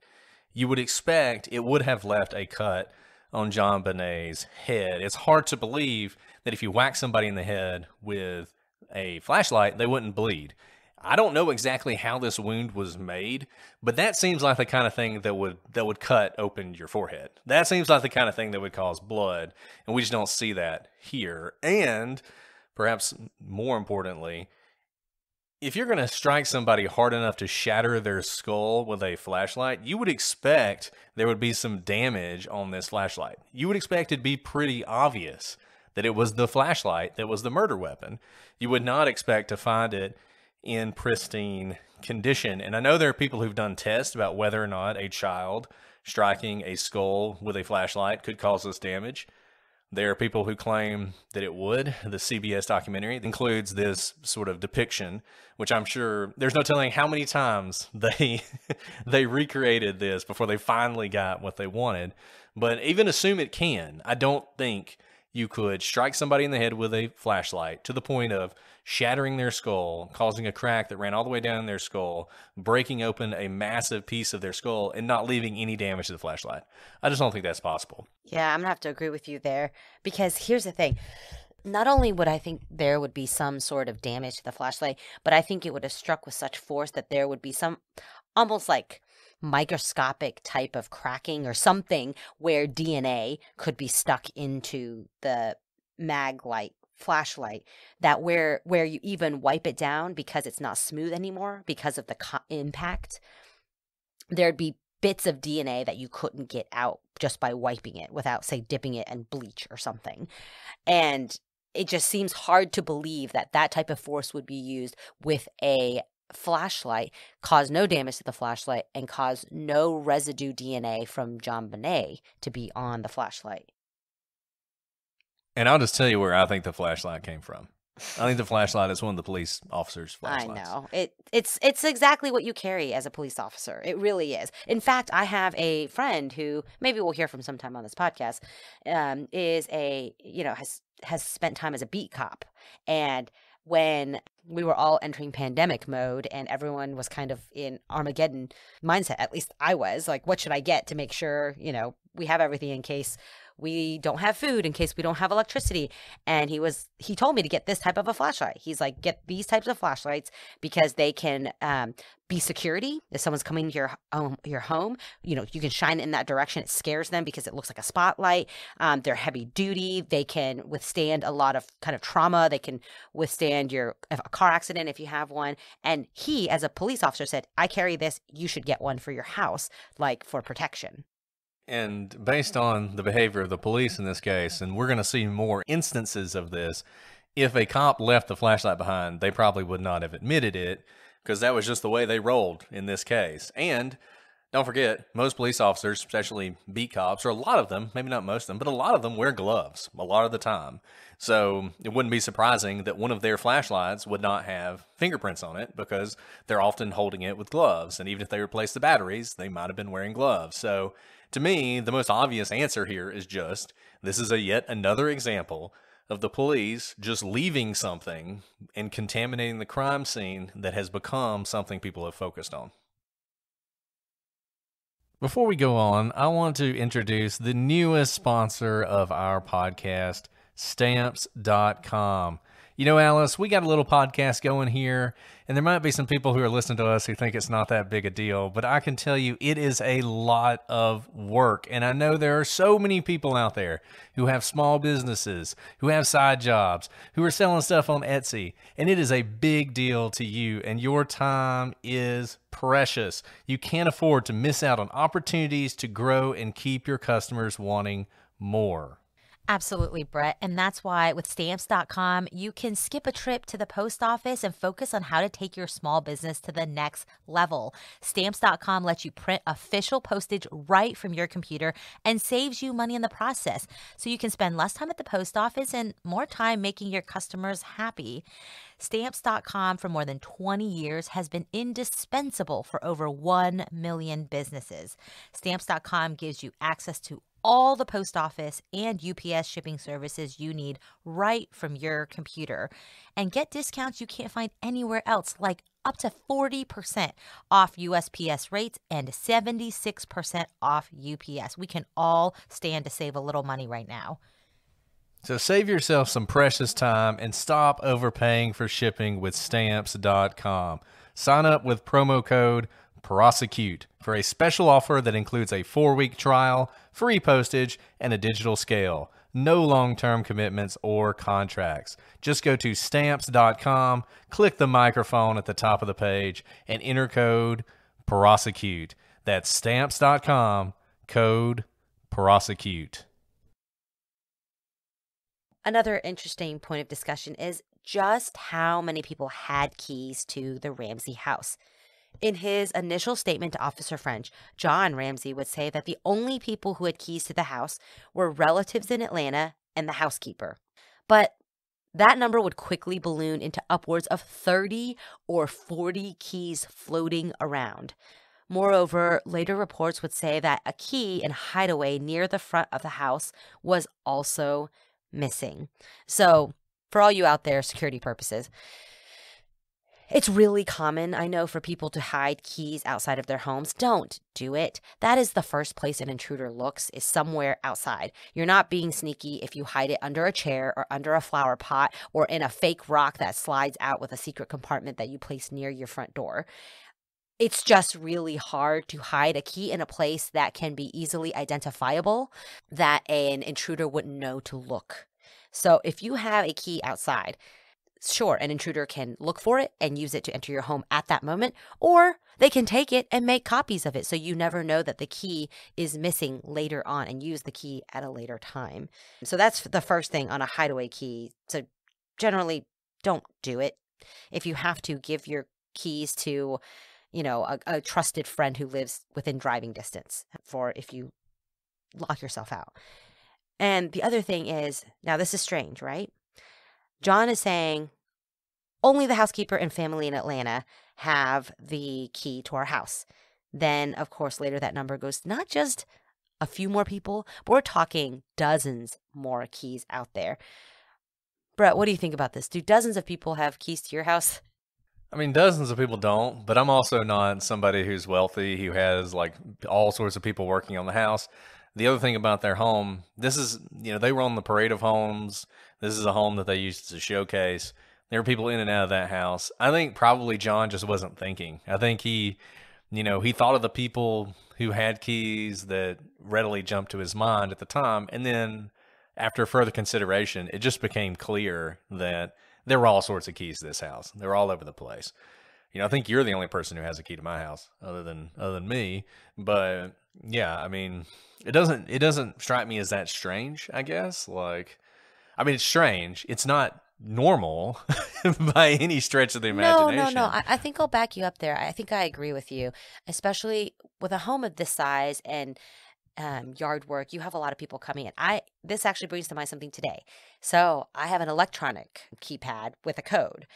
[SPEAKER 3] you would expect it would have left a cut on JonBenet's head. It's hard to believe that if you whack somebody in the head with a flashlight, they wouldn't bleed. I don't know exactly how this wound was made, but that seems like the kind of thing that would cut open your forehead. That seems like the kind of thing that would cause blood, and we just don't see that here. And perhaps more importantly, if you're going to strike somebody hard enough to shatter their skull with a flashlight, you would expect there would be some damage on this flashlight. You would expect it to be pretty obvious that it was the flashlight that was the murder weapon. You would not expect to find it in pristine condition. And I know there are people who've done tests about whether or not a child striking a skull with a flashlight could cause this damage. There are people who claim that it would. The CBS documentary includes this sort of depiction, which I'm sure there's no telling how many times they recreated this before they finally got what they wanted. But even assume it can, I don't think you could strike somebody in the head with a flashlight to the point of shattering their skull, causing a crack that ran all the way down their skull, breaking open a massive piece of their skull, and not leaving any damage to the flashlight. I just don't think that's possible.
[SPEAKER 4] Yeah, I'm going to have to agree with you there, because here's the thing. Not only would I think there would be some sort of damage to the flashlight, but I think it would have struck with such force that there would be some almost like microscopic type of cracking or something where DNA could be stuck into the mag light flashlight, that where you even wipe it down because it's not smooth anymore because of the impact, there'd be bits of DNA that you couldn't get out just by wiping it without, say, dipping it in bleach or something. And it just seems hard to believe that that type of force would be used with a flashlight, cause no damage to the flashlight, and cause no residue DNA from JonBenét to be on the flashlight.
[SPEAKER 3] And I'll just tell you where I think the flashlight came from. I think the flashlight is one of the police officers' flashlights.
[SPEAKER 4] I know. It's exactly what you carry as a police officer. It really is. In fact, I have a friend who maybe we'll hear from sometime on this podcast, has spent time as a beat cop. And when we were all entering pandemic mode and everyone was kind of in Armageddon mindset, at least I was, like, what should I get to make sure, we have everything in case we don't have food, in case we don't have electricity. And he told me to get this type of a flashlight. He's like, get these types of flashlights because they can be security. If someone's coming to your home, you can shine it in that direction. It scares them because it looks like a spotlight. They're heavy duty. They can withstand a lot of kind of trauma. They can withstand a car accident if you have one. And he, as a police officer, said, I carry this. You should get one for your house, like for protection.
[SPEAKER 3] And based on the behavior of the police in this case, and we're going to see more instances of this, if a cop left the flashlight behind, they probably would not have admitted it because that was just the way they rolled in this case. And Don't forget, most police officers, especially beat cops, or a lot of them, maybe not most of them, but a lot of them wear gloves a lot of the time. So it wouldn't be surprising that one of their flashlights would not have fingerprints on it because they're often holding it with gloves. And even if they replace the batteries, they might have been wearing gloves. So to me, the most obvious answer here is just, this is yet another example of the police just leaving something and contaminating the crime scene that has become something people have focused on. Before we go on, I want to introduce the newest sponsor of our podcast, Stamps.com. You know, Alice, we got a little podcast going here, and there might be some people who are listening to us who think it's not that big a deal, but I can tell you it is a lot of work. And I know there are so many people out there who have small businesses, who have side jobs, who are selling stuff on Etsy, and it is a big deal to you, and your time is precious. You can't afford to miss out on opportunities to grow and keep your customers wanting more.
[SPEAKER 4] Absolutely, Brett. And that's why with Stamps.com, you can skip a trip to the post office and focus on how to take your small business to the next level. Stamps.com lets you print official postage right from your computer and saves you money in the process. So you can spend less time at the post office and more time making your customers happy. Stamps.com for more than 20 years has been indispensable for over 1 million businesses. Stamps.com gives you access to all the post office and UPS shipping services you need right from your computer. And get discounts you can't find anywhere else, like up to 40% off USPS rates and 76% off UPS. We can all stand to save a little money right now.
[SPEAKER 3] So save yourself some precious time and stop overpaying for shipping with Stamps.com. Sign up with promo code PROSECUTE for a special offer that includes a 4-week trial, free postage, and a digital scale. No long-term commitments or contracts. Just go to Stamps.com, click the microphone at the top of the page, and enter code PROSECUTE. That's Stamps.com, code PROSECUTE.
[SPEAKER 4] Another interesting point of discussion is just how many people had keys to the Ramsey house. In his initial statement to Officer French, John Ramsey would say that the only people who had keys to the house were relatives in Atlanta and the housekeeper. But that number would quickly balloon into upwards of 30 or 40 keys floating around. Moreover, later reports would say that a key in a hideaway near the front of the house was also missing. So, for all you out there, security purposes, it's really common, I know, for people to hide keys outside of their homes. Don't do it. That is the first place an intruder looks, is somewhere outside. You're not being sneaky if you hide it under a chair or under a flower pot or in a fake rock that slides out with a secret compartment that you place near your front door. It's just really hard to hide a key in a place that can be easily identifiable, that an intruder wouldn't know to look. So if you have a key outside, sure, an intruder can look for it and use it to enter your home at that moment, or they can take it and make copies of it so you never know that the key is missing later on and use the key at a later time. So that's the first thing on a hideaway key. So generally, don't do it. If you have to, give your keys to, a trusted friend who lives within driving distance for if you lock yourself out. And the other thing is, now this is strange, right? John is saying only the housekeeper and family in Atlanta have the key to our house. Then, of course, later that number goes to not just a few more people, but we're talking dozens more keys out there. Brett, what do you think about this? Do dozens of people have keys to your house?
[SPEAKER 3] I mean, dozens of people don't, but I'm also not somebody who's wealthy, who has like all sorts of people working on the house. The other thing about their home, this is, they were on the parade of homes. This is a home that they used as a showcase. There were people in and out of that house. I think probably John just wasn't thinking. I think he thought of the people who had keys that readily jumped to his mind at the time. And then after further consideration, it just became clear that there were all sorts of keys to this house. They were all over the place. I think you're the only person who has a key to my house other than me. But yeah, I mean, it doesn't strike me as that strange, I guess. It's strange. It's not normal by any stretch of the imagination.
[SPEAKER 4] No. I think I'll back you up there. I think I agree with you, especially with a home of this size and yard work. You have a lot of people coming in. This actually brings to mind something today. So I have an electronic keypad with a code.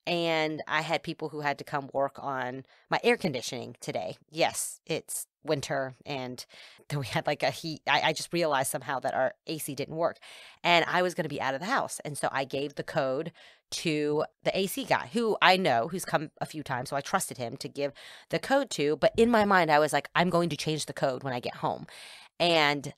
[SPEAKER 4] And I had people who had to come work on my air conditioning today. Yes, it's winter and then we had like a heat. I just realized somehow that our AC didn't work and I was going to be out of the house. And so I gave the code to the AC guy who I know, who's come a few times. So I trusted him to give the code to. But in my mind, I was like, I'm going to change the code when I get home. And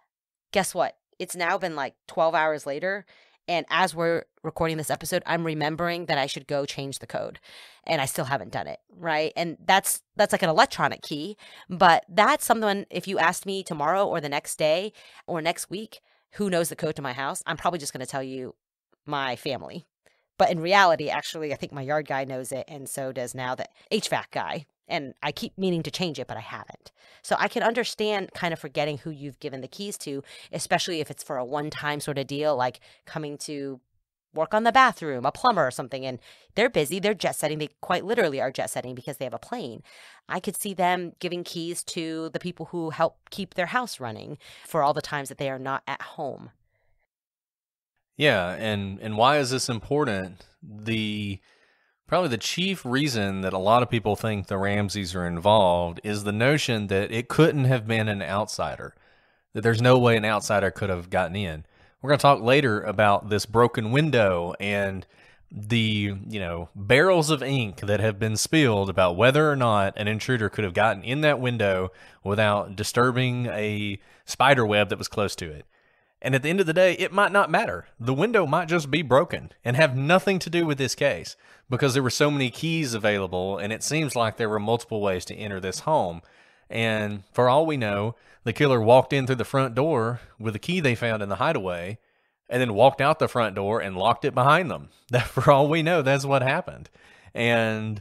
[SPEAKER 4] guess what? It's now been like 12 hours later. And as we're recording this episode, I'm remembering that I should go change the code. And I still haven't done it, right? And that's like an electronic key. But that's something, if you asked me tomorrow or the next day or next week, who knows the code to my house, I'm probably just going to tell you my family. But in reality, actually, I think my yard guy knows it. And so does now the HVAC guy. And I keep meaning to change it, but I haven't. So I can understand kind of forgetting who you've given the keys to, especially if it's for a one-time sort of deal, like coming to work on the bathroom, a plumber or something, and they're busy, they're jet setting. They quite literally are jet setting because they have a plane. I could see them giving keys to the people who help keep their house running for all the times that they are not at home.
[SPEAKER 3] Yeah, and why is this important? Probably the chief reason that a lot of people think the Ramseys are involved is the notion that it couldn't have been an outsider, that there's no way an outsider could have gotten in. We're going to talk later about this broken window and the, barrels of ink that have been spilled about whether or not an intruder could have gotten in that window without disturbing a spider web that was close to it. And at the end of the day, it might not matter. The window might just be broken and have nothing to do with this case because there were so many keys available and it seems like there were multiple ways to enter this home. And for all we know, the killer walked in through the front door with a key they found in the hideaway and then walked out the front door and locked it behind them. That, for all we know, that's what happened. And,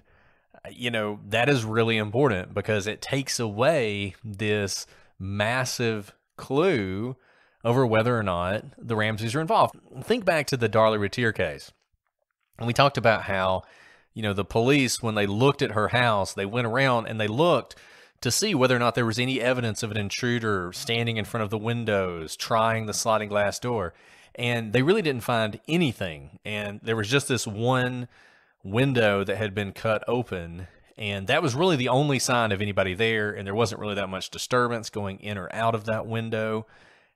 [SPEAKER 3] that is really important because it takes away this massive clue over whether or not the Ramseys are involved. Think back to the Darlie Retier case. And we talked about how, the police, when they looked at her house, they went around and they looked to see whether or not there was any evidence of an intruder standing in front of the windows, trying the sliding glass door. And they really didn't find anything. And there was just this one window that had been cut open. And that was really the only sign of anybody there. And there wasn't really that much disturbance going in or out of that window.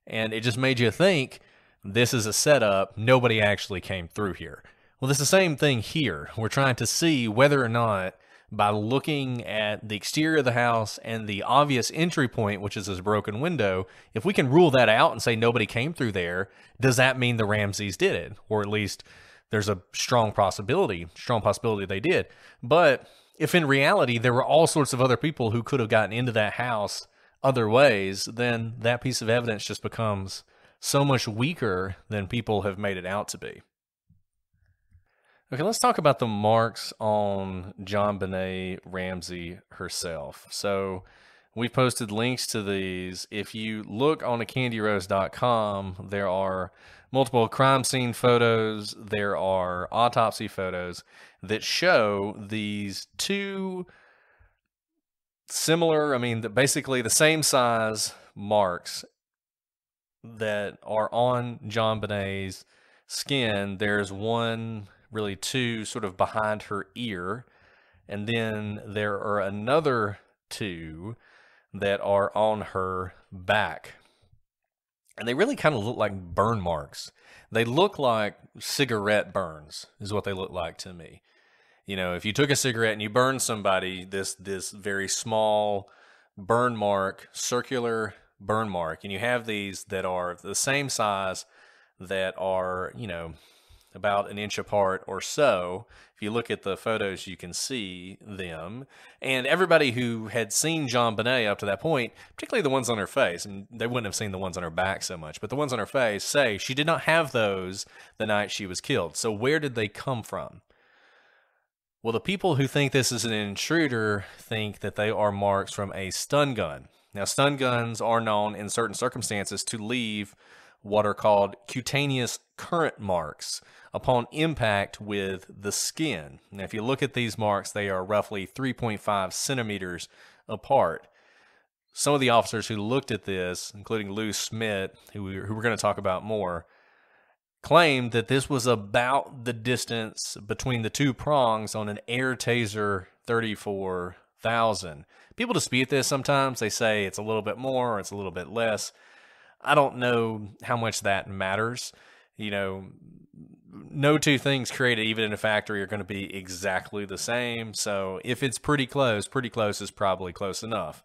[SPEAKER 3] And it just made you think, this is a setup. Nobody actually came through here. Well, it's the same thing here. We're trying to see whether or not, by looking at the exterior of the house and the obvious entry point, which is this broken window, if we can rule that out and say nobody came through there, does that mean the Ramseys did it? Or at least there's a strong possibility they did. But if in reality there were all sorts of other people who could have gotten into that house other ways, then that piece of evidence just becomes so much weaker than people have made it out to be. Okay, let's talk about the marks on JonBenét Ramsey herself. So we've posted links to these. If you look on acandyrose.com, there are multiple crime scene photos, there are autopsy photos that show these two similar, basically the same size marks that are on JonBenét's skin. There's really two sort of behind her ear, and then there are another two that are on her back. And they really kind of look like burn marks. They look like cigarette burns is what they look like to me. If you took a cigarette and you burned somebody, this very small burn mark, circular burn mark, and you have these that are the same size that are, about an inch apart or so. If you look at the photos, you can see them. And everybody who had seen JonBenét up to that point, particularly the ones on her face, and they wouldn't have seen the ones on her back so much, but the ones on her face say she did not have those the night she was killed. So where did they come from? Well, the people who think this is an intruder think that they are marks from a stun gun. Now, stun guns are known in certain circumstances to leave what are called cutaneous current marks upon impact with the skin. Now, if you look at these marks, they are roughly 3.5 centimeters apart. Some of the officers who looked at this, including Lou Smith, who we're going to talk about more, claimed that this was about the distance between the two prongs on an Air Taser 34,000. People dispute this sometimes. They say it's a little bit more or it's a little bit less. I don't know how much that matters. You know, no two things created even in a factory are going to be exactly the same. So if it's pretty close is probably close enough.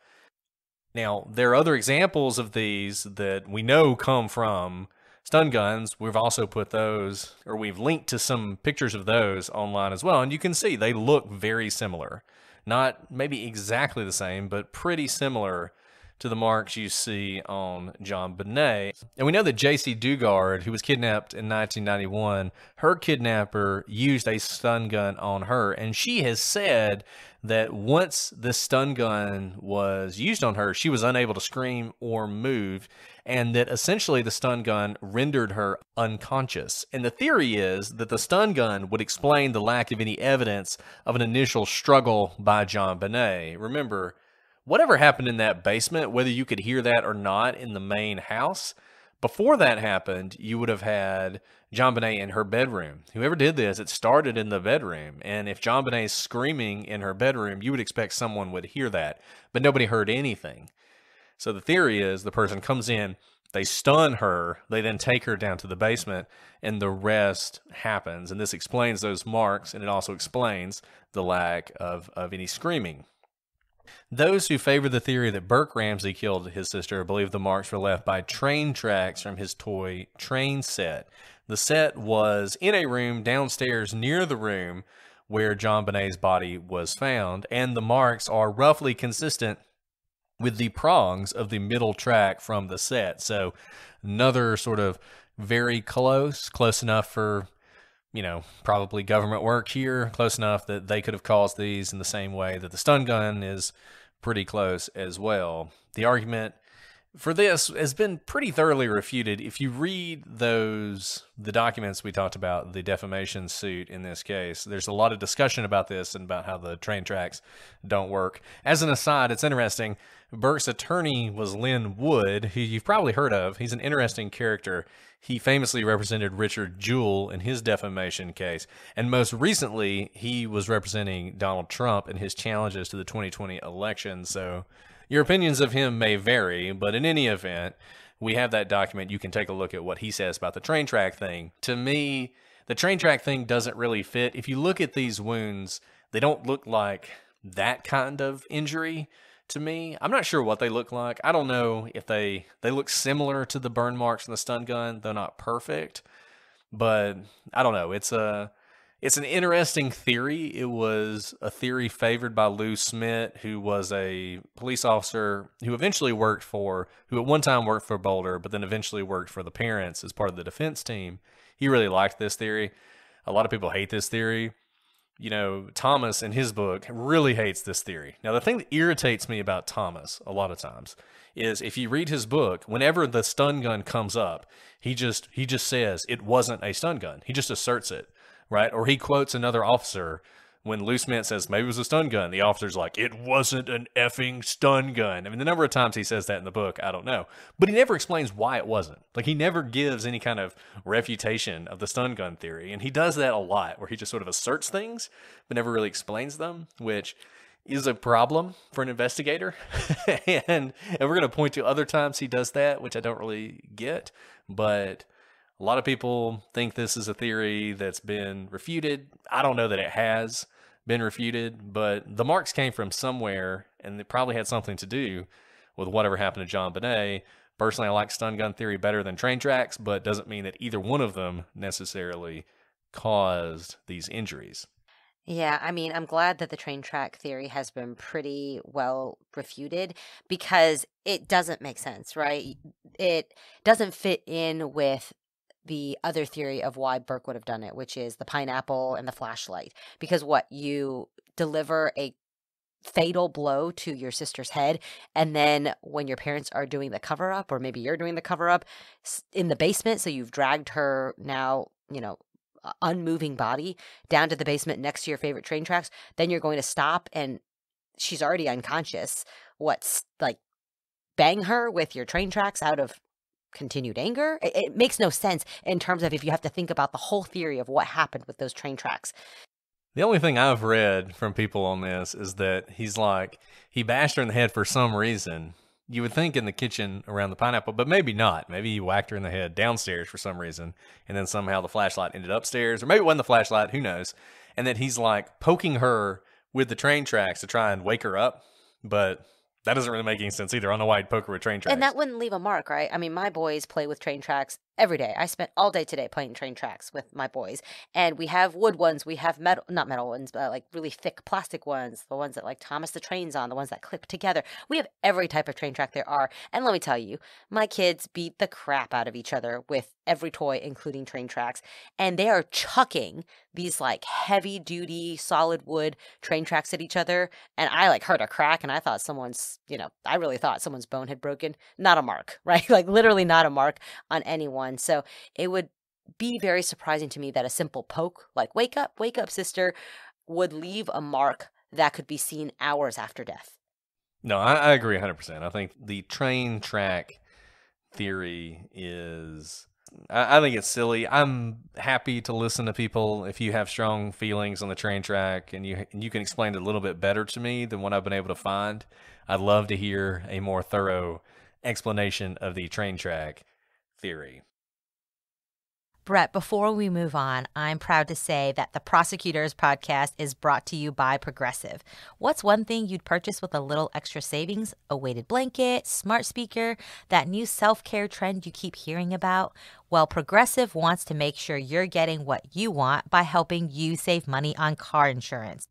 [SPEAKER 3] Now, there are other examples of these that we know come from stun guns. We've also put those, or we've linked to some pictures of those online as well. And you can see they look very similar. Not maybe exactly the same, but pretty similar to the marks you see on JonBenét. And we know that J.C. Dugard, who was kidnapped in 1991, her kidnapper used a stun gun on her. And she has said that once the stun gun was used on her, she was unable to scream or move, and that essentially the stun gun rendered her unconscious. And the theory is that the stun gun would explain the lack of any evidence of an initial struggle by JonBenét. Remember, whatever happened in that basement, whether you could hear that or not in the main house, before that happened, you would have had JonBenét in her bedroom. Whoever did this, it started in the bedroom. And if JonBenét is screaming in her bedroom, you would expect someone would hear that. But nobody heard anything. So the theory is the person comes in, they stun her, they then take her down to the basement, and the rest happens. And this explains those marks, and it also explains the lack of any screaming. Those who favor the theory that Burke Ramsey killed his sister believe the marks were left by train tracks from his toy train set. The set was in a room downstairs near the room where JonBenét's body was found, and the marks are roughly consistent with the prongs of the middle track from the set. So another sort of very close enough for, you know, probably government work here, close enough that they could have caused these in the same way that the stun gun is pretty close as well. The argument for this has been pretty thoroughly refuted. If you read the documents we talked about, the defamation suit in this case, there's a lot of discussion about this and about how the train tracks don't work. As an aside, it's interesting, Burke's attorney was Lynn Wood, who you've probably heard of. He's an interesting character. He famously represented Richard Jewell in his defamation case. And most recently, he was representing Donald Trump in his challenges to the 2020 election. So your opinions of him may vary, but in any event, we have that document. You can take a look at what he says about the train track thing. To me, the train track thing doesn't really fit. If you look at these wounds, they don't look like that kind of injury to me. I'm not sure what they look like. I don't know if they look similar to the burn marks in the stun gun, though not perfect. But I don't know. It's an interesting theory. It was a theory favored by Lou Smith, who was a police officer who at one time worked for Boulder, but then eventually worked for the parents as part of the defense team. He really liked this theory. A lot of people hate this theory. You know, Thomas in his book really hates this theory. Now, the thing that irritates me about Thomas a lot of times is if you read his book, whenever the stun gun comes up, he just says it wasn't a stun gun. He just asserts it, right? Or he quotes another officer when Lou Smith says maybe it was a stun gun. The officer's like, it wasn't an effing stun gun. I mean, the number of times he says that in the book, I don't know. But he never explains why it wasn't. Like, he never gives any kind of refutation of the stun gun theory. And he does that a lot, where he just sort of asserts things, but never really explains them, which is a problem for an investigator. and we're going to point to other times he does that, which I don't really get. But a lot of people think this is a theory that's been refuted. I don't know that it has been refuted, but the marks came from somewhere, and it probably had something to do with whatever happened to JonBenét. Personally, I like stun gun theory better than train tracks, but doesn't mean that either one of them necessarily caused these injuries.
[SPEAKER 4] Yeah, I mean, I'm glad that the train track theory has been pretty well refuted, because it doesn't make sense, right? It doesn't fit in with the other theory of why Burke would have done it, which is the pineapple and the flashlight. Because you deliver a fatal blow to your sister's head. And then when your parents are doing the cover up, or maybe you're doing the cover up in the basement, so you've dragged her now, unmoving body down to the basement next to your favorite train tracks, then you're going to stop and she's already unconscious. What's like bang her with your train tracks out of continued anger? It makes no sense in terms of if you have to think about the whole theory of what happened with those train tracks.
[SPEAKER 3] The only thing I've read from people on this is that he's like, he bashed her in the head for some reason. You would think in the kitchen around the pineapple, but maybe not. Maybe he whacked her in the head downstairs for some reason, and then somehow the flashlight ended upstairs, or maybe it wasn't the flashlight, who knows. And that he's like poking her with the train tracks to try and wake her up, but that doesn't really make any sense either. I don't know why he'd poke her with train tracks.
[SPEAKER 4] And that wouldn't leave a mark, right? I mean, my boys play with train tracks every day. I spent all day today playing train tracks with my boys. And we have wood ones. We have not metal ones, but like really thick plastic ones. The ones that like Thomas the Train's on, the ones that clip together. We have every type of train track there are. And let me tell you, my kids beat the crap out of each other with every toy, including train tracks. And they are chucking these like heavy duty solid wood train tracks at each other. And I like heard a crack and I thought I really thought someone's bone had broken. Not a mark, right? Like literally not a mark on anyone. So it would be very surprising to me that a simple poke, like wake up, sister, would leave a mark that could be seen hours after death.
[SPEAKER 3] No, I agree 100%. I think the train track theory is, I think it's silly. I'm happy to listen to people if you have strong feelings on the train track and you can explain it a little bit better to me than what I've been able to find. I'd love to hear a more thorough explanation of the train track theory.
[SPEAKER 4] Brett, before we move on, I'm proud to say that the Prosecutors Podcast is brought to you by Progressive. What's one thing you'd purchase with a little extra savings? A weighted blanket, smart speaker, that new self-care trend you keep hearing about? Well, Progressive wants to make sure you're getting what you want by helping you save money on car insurance.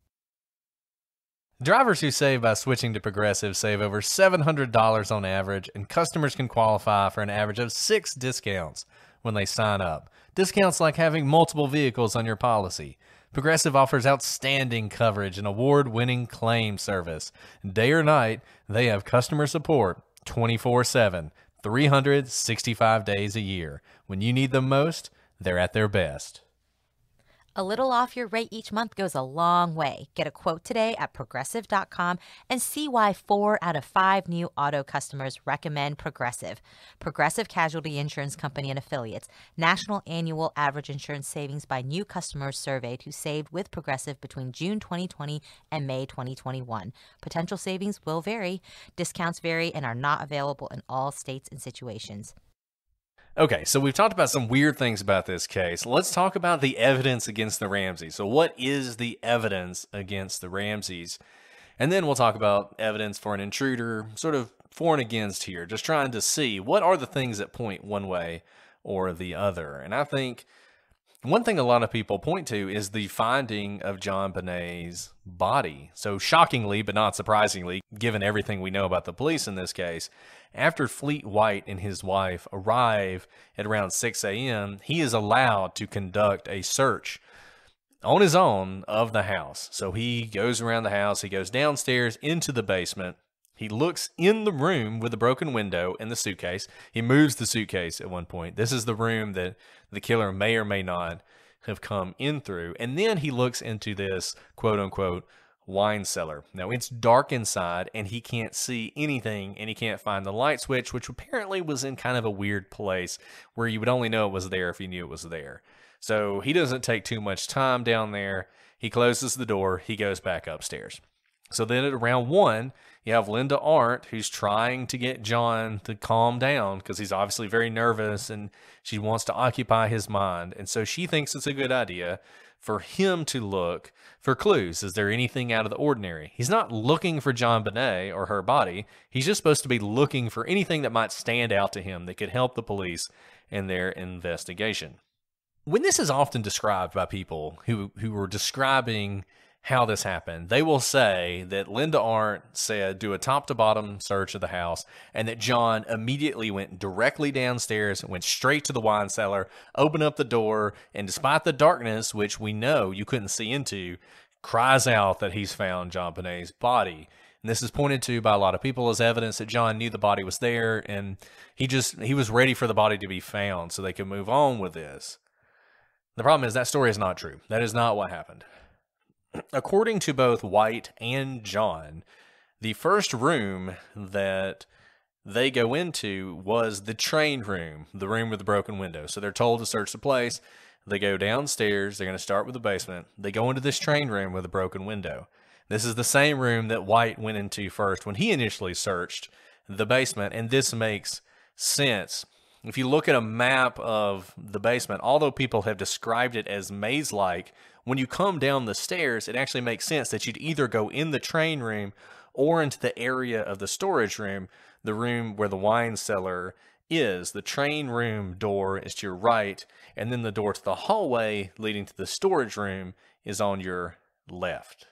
[SPEAKER 3] Drivers who save by switching to Progressive save over $700 on average, and customers can qualify for an average of 6 discounts when they sign up. Discounts like having multiple vehicles on your policy. Progressive offers outstanding coverage and award-winning claim service. Day or night, they have customer support 24/7, 365 days a year. When you need them most, they're at their best.
[SPEAKER 4] A little off your rate each month goes a long way. Get a quote today at Progressive.com and see why 4 out of 5 new auto customers recommend Progressive. Progressive Casualty Insurance Company and Affiliates. National annual average insurance savings by new customers surveyed who saved with Progressive between June 2020 and May 2021. Potential savings will vary. Discounts vary and are not available in all states and situations.
[SPEAKER 3] Okay, so we've talked about some weird things about this case. Let's talk about the evidence against the Ramseys. So what is the evidence against the Ramseys? And then we'll talk about evidence for an intruder, sort of for and against here, just trying to see what are the things that point one way or the other. And I think one thing a lot of people point to is the finding of JonBenet's body. So shockingly, but not surprisingly, given everything we know about the police in this case, after Fleet White and his wife arrive at around 6 a.m., he is allowed to conduct a search on his own of the house. So he goes around the house, he goes downstairs into the basement, he looks in the room with the broken window and the suitcase. He moves the suitcase at one point. This is the room that the killer may or may not have come in through. And then he looks into this quote-unquote wine cellar. Now, it's dark inside, and he can't see anything, and he can't find the light switch, which apparently was in kind of a weird place where you would only know it was there if you knew it was there. So he doesn't take too much time down there. He closes the door. He goes back upstairs. So then at around 1, you have Linda Arndt, who's trying to get John to calm down because he's obviously very nervous and she wants to occupy his mind. And so she thinks it's a good idea for him to look for clues. Is there anything out of the ordinary? He's not looking for JonBenét or her body. He's just supposed to be looking for anything that might stand out to him that could help the police in their investigation. When this is often described by people who are describing how this happened, they will say that Linda Arndt said do a top to bottom search of the house and that John immediately went directly downstairs, went straight to the wine cellar, opened up the door, and despite the darkness, which we know you couldn't see into, cries out that he's found JonBenet's body. And this is pointed to by a lot of people as evidence that John knew the body was there, and he was ready for the body to be found so they could move on with this. The problem is that story is not true. That is not what happened. According to both White and John, the first room that they go into was the train room, the room with the broken window. So they're told to search the place. They go downstairs. They're going to start with the basement. They go into this train room with a broken window. This is the same room that White went into first when he initially searched the basement, and this makes sense. If you look at a map of the basement, although people have described it as maze-like, when you come down the stairs, it actually makes sense that you'd either go in the train room or into the area of the storage room, the room where the wine cellar is. The train room door is to your right, and then the door to the hallway leading to the storage room is on your left.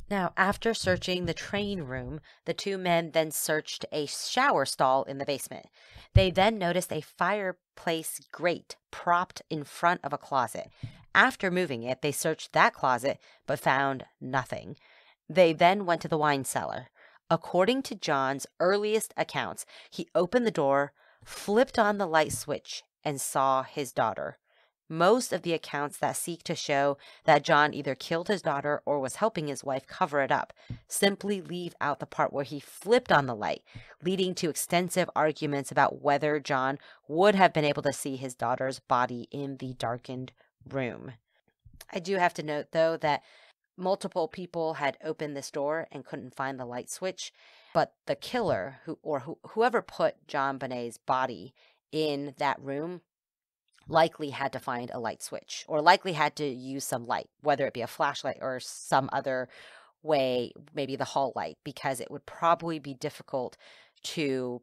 [SPEAKER 4] Now, after searching the train room, the two men then searched a shower stall in the basement. They then noticed a fireplace grate propped in front of a closet. After moving it, they searched that closet but found nothing. They then went to the wine cellar. According to John's earliest accounts, he opened the door, flipped on the light switch, and saw his daughter. Most of the accounts that seek to show that John either killed his daughter or was helping his wife cover it up simply leave out the part where he flipped on the light, leading to extensive arguments about whether John would have been able to see his daughter's body in the darkened room. I do have to note, though, that multiple people had opened this door and couldn't find the light switch, but the killer, whoever put JonBenet's body in that room, likely had to find a light switch, or likely had to use some light, whether it be a flashlight or some other way, maybe the hall light, because it would probably be difficult to,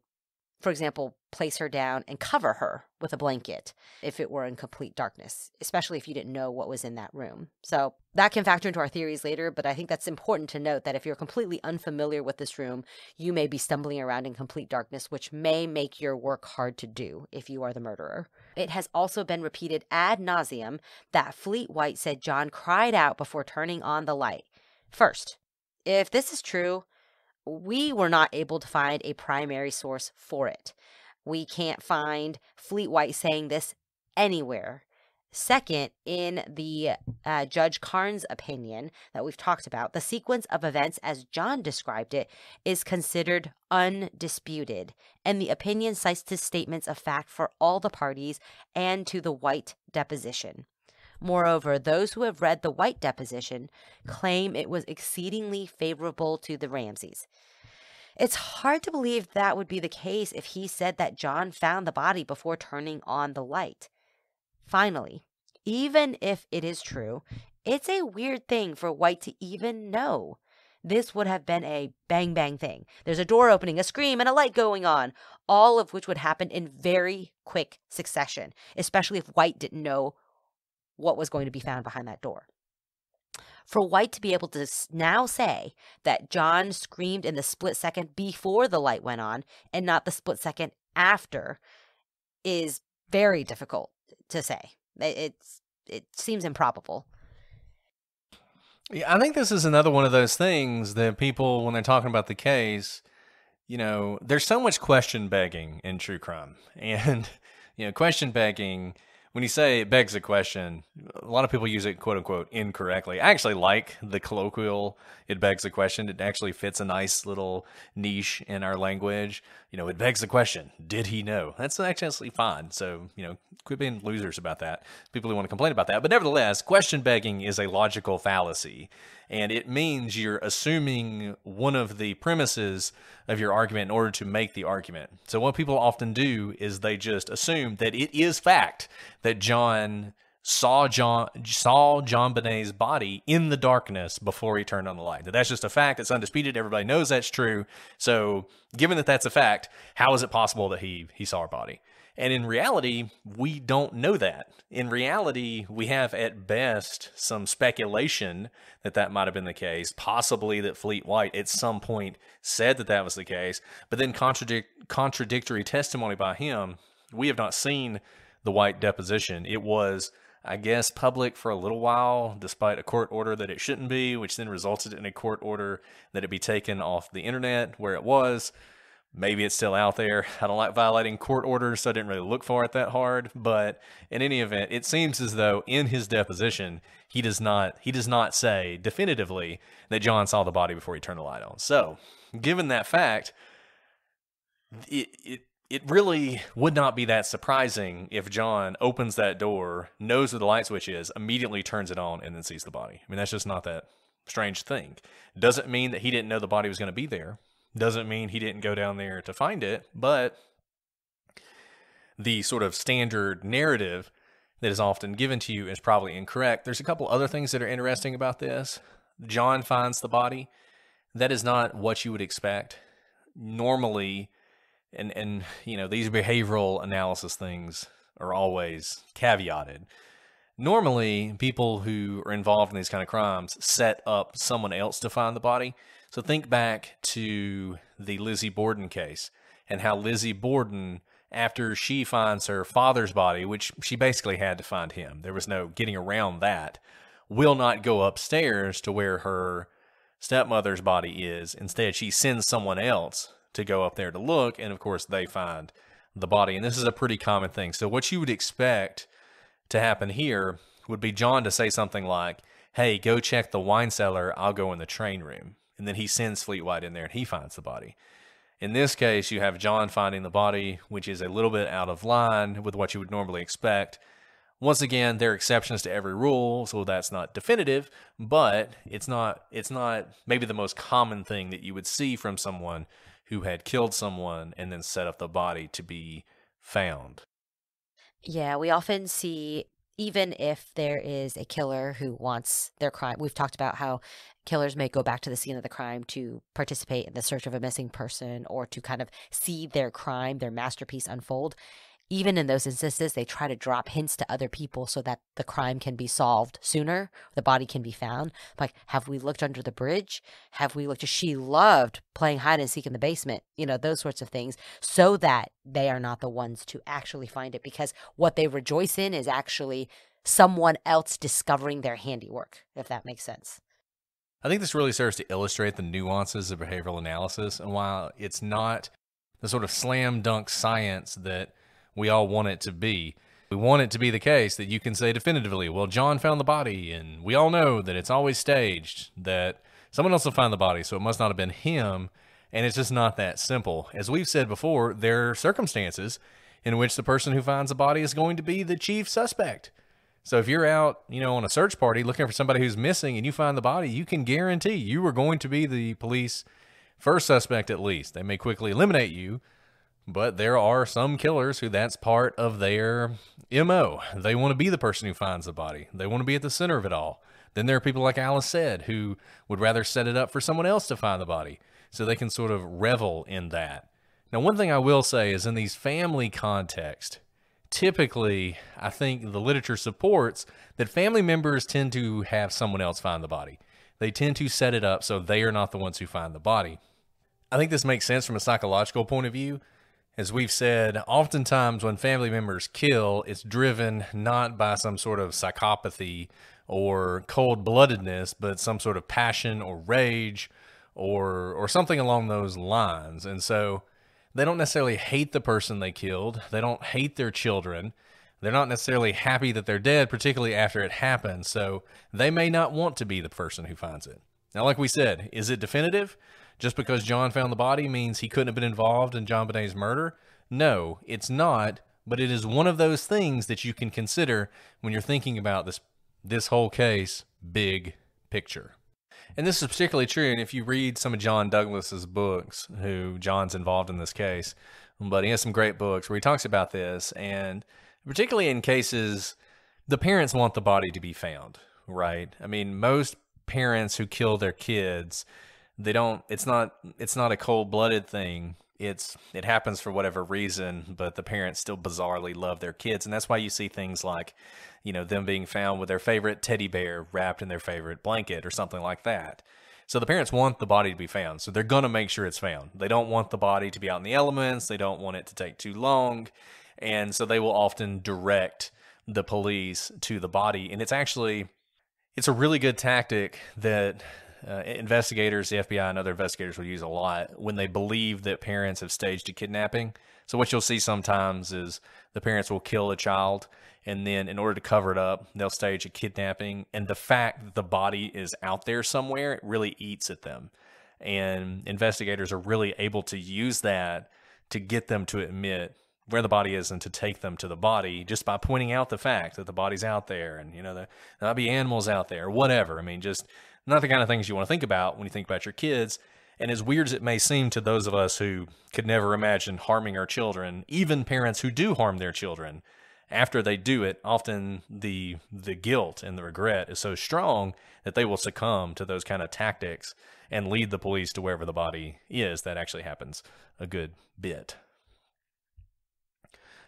[SPEAKER 4] for example, place her down and cover her with a blanket if it were in complete darkness, especially if you didn't know what was in that room. So that can factor into our theories later, but I think that's important to note that if you're completely unfamiliar with this room, you may be stumbling around in complete darkness, which may make your work hard to do if you are the murderer. It has also been repeated ad nauseum that Fleet White said John cried out before turning on the light. First, if this is true, we were not able to find a primary source for it. We can't find Fleet White saying this anywhere. Second, in the Judge Carnes' opinion that we've talked about, the sequence of events as John described it is considered undisputed, and the opinion cites the statements of fact for all the parties and to the White deposition. Moreover, those who have read the White deposition claim it was exceedingly favorable to the Ramseys. It's hard to believe that would be the case if he said that John found the body before turning on the light. Finally, even if it is true, it's a weird thing for White to even know. This would have been a bang-bang thing. There's a door opening, a scream, and a light going on, all of which would happen in very quick succession, especially if White didn't know what was going to be found behind that door. For White to be able to now say that John screamed in the split second before the light went on and not the split second after is very difficult to say. It seems improbable.
[SPEAKER 3] Yeah, I think this is another one of those things that people, when they're talking about the case, there's so much question begging in true crime. And, question begging, when you say it begs a question, a lot of people use it, quote unquote, incorrectly. I actually like the colloquial, it begs a question. It actually fits a nice little niche in our language. It begs the question, did he know? That's actually fine. So, quit being losers about that. People who want to complain about that. But nevertheless, question begging is a logical fallacy. And it means you're assuming one of the premises of your argument in order to make the argument. So what people often do is they just assume that it is fact that John saw JonBenet's body in the darkness before he turned on the light. That's just a fact. It's undisputed. Everybody knows that's true. So given that that's a fact, how is it possible that he saw her body? And in reality, we don't know that. In reality, we have at best some speculation that might have been the case, possibly that Fleet White at some point said that was the case, but then contradictory testimony by him. We have not seen the White deposition. It was I guess, public for a little while, despite a court order that it shouldn't be, which then resulted in a court order that it be taken off the internet where it was. Maybe it's still out there. I don't like violating court orders, so I didn't really look for it that hard. But in any event, it seems as though in his deposition, he does not say definitively that John saw the body before he turned the light on. So, given that fact, it really would not be that surprising if John opens that door, knows where the light switch is, immediately turns it on, and then sees the body. I mean, that's just not that strange thing. Doesn't mean that he didn't know the body was going to be there. Doesn't mean he didn't go down there to find it, but the sort of standard narrative that is often given to you is probably incorrect. There's a couple other things that are interesting about this. John finds the body. That is not what you would expect. Normally, and you know, these behavioral analysis things are always caveated. Normally, people who are involved in these kind of crimes set up someone else to find the body. So think back to the Lizzie Borden case and how Lizzie Borden, after she finds her father's body, which she basically had to find him, there was no getting around that, will not go upstairs to where her stepmother's body is. Instead, she sends someone else to go up there to look, and of course they find the body. And this is a pretty common thing. So what you would expect to happen here would be John to say something like, hey, go check the wine cellar, I'll go in the train room. And then he sends Fleet White in there and he finds the body. In this case, you have John finding the body, which is a little bit out of line with what you would normally expect. Once again, there are exceptions to every rule, so that's not definitive, but it's not maybe the most common thing that you would see from someone who had killed someone and then set up the body to be found.
[SPEAKER 4] Yeah, we often see, even if there is a killer who wants their crime, we've talked about how killers may go back to the scene of the crime to participate in the search of a missing person or to kind of see their crime, their masterpiece unfold. Even in those instances, they try to drop hints to other people so that the crime can be solved sooner, the body can be found. Like, have we looked under the bridge? Have we looked? She loved playing hide and seek in the basement, you know, those sorts of things, so that they are not the ones to actually find it, because what they rejoice in is actually someone else discovering their handiwork, if that makes sense.
[SPEAKER 3] I think this really serves to illustrate the nuances of behavioral analysis, and while it's not the sort of slam dunk science that we all want it to be, we want it to be the case that you can say definitively, well, John found the body, and we all know that it's always staged, that someone else will find the body, so it must not have been him, and it's just not that simple. As we've said before, there are circumstances in which the person who finds the body is going to be the chief suspect. So if you're out, you know, on a search party looking for somebody who's missing and you find the body, you can guarantee you are going to be the police first suspect at least. They may quickly eliminate you, but there are some killers who that's part of their MO. They want to be the person who finds the body. They want to be at the center of it all. Then there are people like Alice said who would rather set it up for someone else to find the body so they can sort of revel in that. Now, one thing I will say is in these family contexts, typically, I think the literature supports that family members tend to have someone else find the body. They tend to set it up so they are not the ones who find the body. I think this makes sense from a psychological point of view. As we've said, oftentimes when family members kill, it's driven not by some sort of psychopathy or cold-bloodedness, but some sort of passion or rage or something along those lines. And so they don't necessarily hate the person they killed. They don't hate their children. They're not necessarily happy that they're dead, particularly after it happens. So they may not want to be the person who finds it. Now, like we said, is it definitive? Just because John found the body means he couldn't have been involved in JonBenet's murder? No, it's not, but it is one of those things that you can consider when you're thinking about this whole case, big picture. And this is particularly true, and if you read some of John Douglas's books, who John's involved in this case, but he has some great books where he talks about this, and particularly in cases, the parents want the body to be found, right? I mean, most parents who kill their kids, it's not a cold-blooded thing. It happens for whatever reason, but the parents still bizarrely love their kids, and that's why you see things like, you know, them being found with their favorite teddy bear wrapped in their favorite blanket or something like that. So the parents want the body to be found, so they're going to make sure it's found. They don't want the body to be out in the elements. They don't want it to take too long, and so they will often direct the police to the body. And it's a really good tactic that investigators, the FBI and other investigators will use a lot when they believe that parents have staged a kidnapping. So what you'll see sometimes is the parents will kill a child, and then in order to cover it up, they'll stage a kidnapping. And the fact that the body is out there somewhere, it really eats at them. And investigators are really able to use that to get them to admit where the body is and to take them to the body just by pointing out the fact that the body's out there, and, there might be animals out there, whatever. I mean, just not the kind of things you want to think about when you think about your kids. And as weird as it may seem to those of us who could never imagine harming our children, even parents who do harm their children, after they do it, often the guilt and the regret is so strong that they will succumb to those kind of tactics and lead the police to wherever the body is. That actually happens a good bit.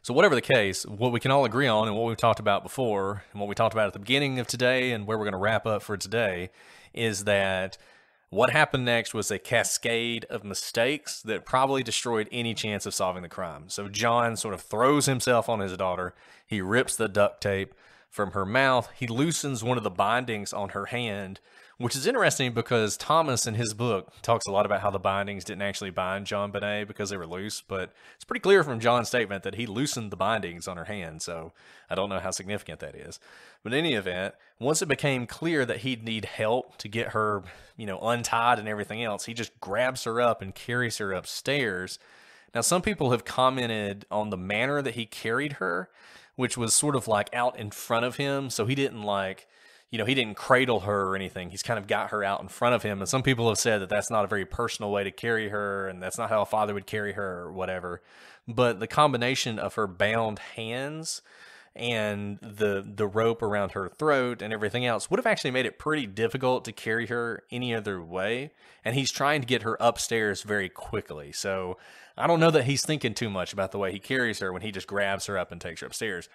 [SPEAKER 3] So whatever the case, what we can all agree on and what we've talked about before and what we talked about at the beginning of today and where we're going to wrap up for today is that what happened next was a cascade of mistakes that probably destroyed any chance of solving the crime. So John sort of throws himself on his daughter. He rips the duct tape from her mouth. He loosens one of the bindings on her hand, which is interesting because Thomas in his book talks a lot about how the bindings didn't actually bind JonBenét because they were loose, but it's pretty clear from John's statement that he loosened the bindings on her hand, so I don't know how significant that is. But in any event, once it became clear that he'd need help to get her, untied and everything else, he just grabs her up and carries her upstairs. Now, some people have commented on the manner that he carried her, which was sort of like out in front of him, so he didn't he didn't cradle her or anything. He's kind of got her out in front of him. And some people have said that that's not a very personal way to carry her, and that's not how a father would carry her or whatever. But the combination of her bound hands and the rope around her throat and everything else would have actually made it pretty difficult to carry her any other way. And he's trying to get her upstairs very quickly. So I don't know that he's thinking too much about the way he carries her when he just grabs her up and takes her upstairs.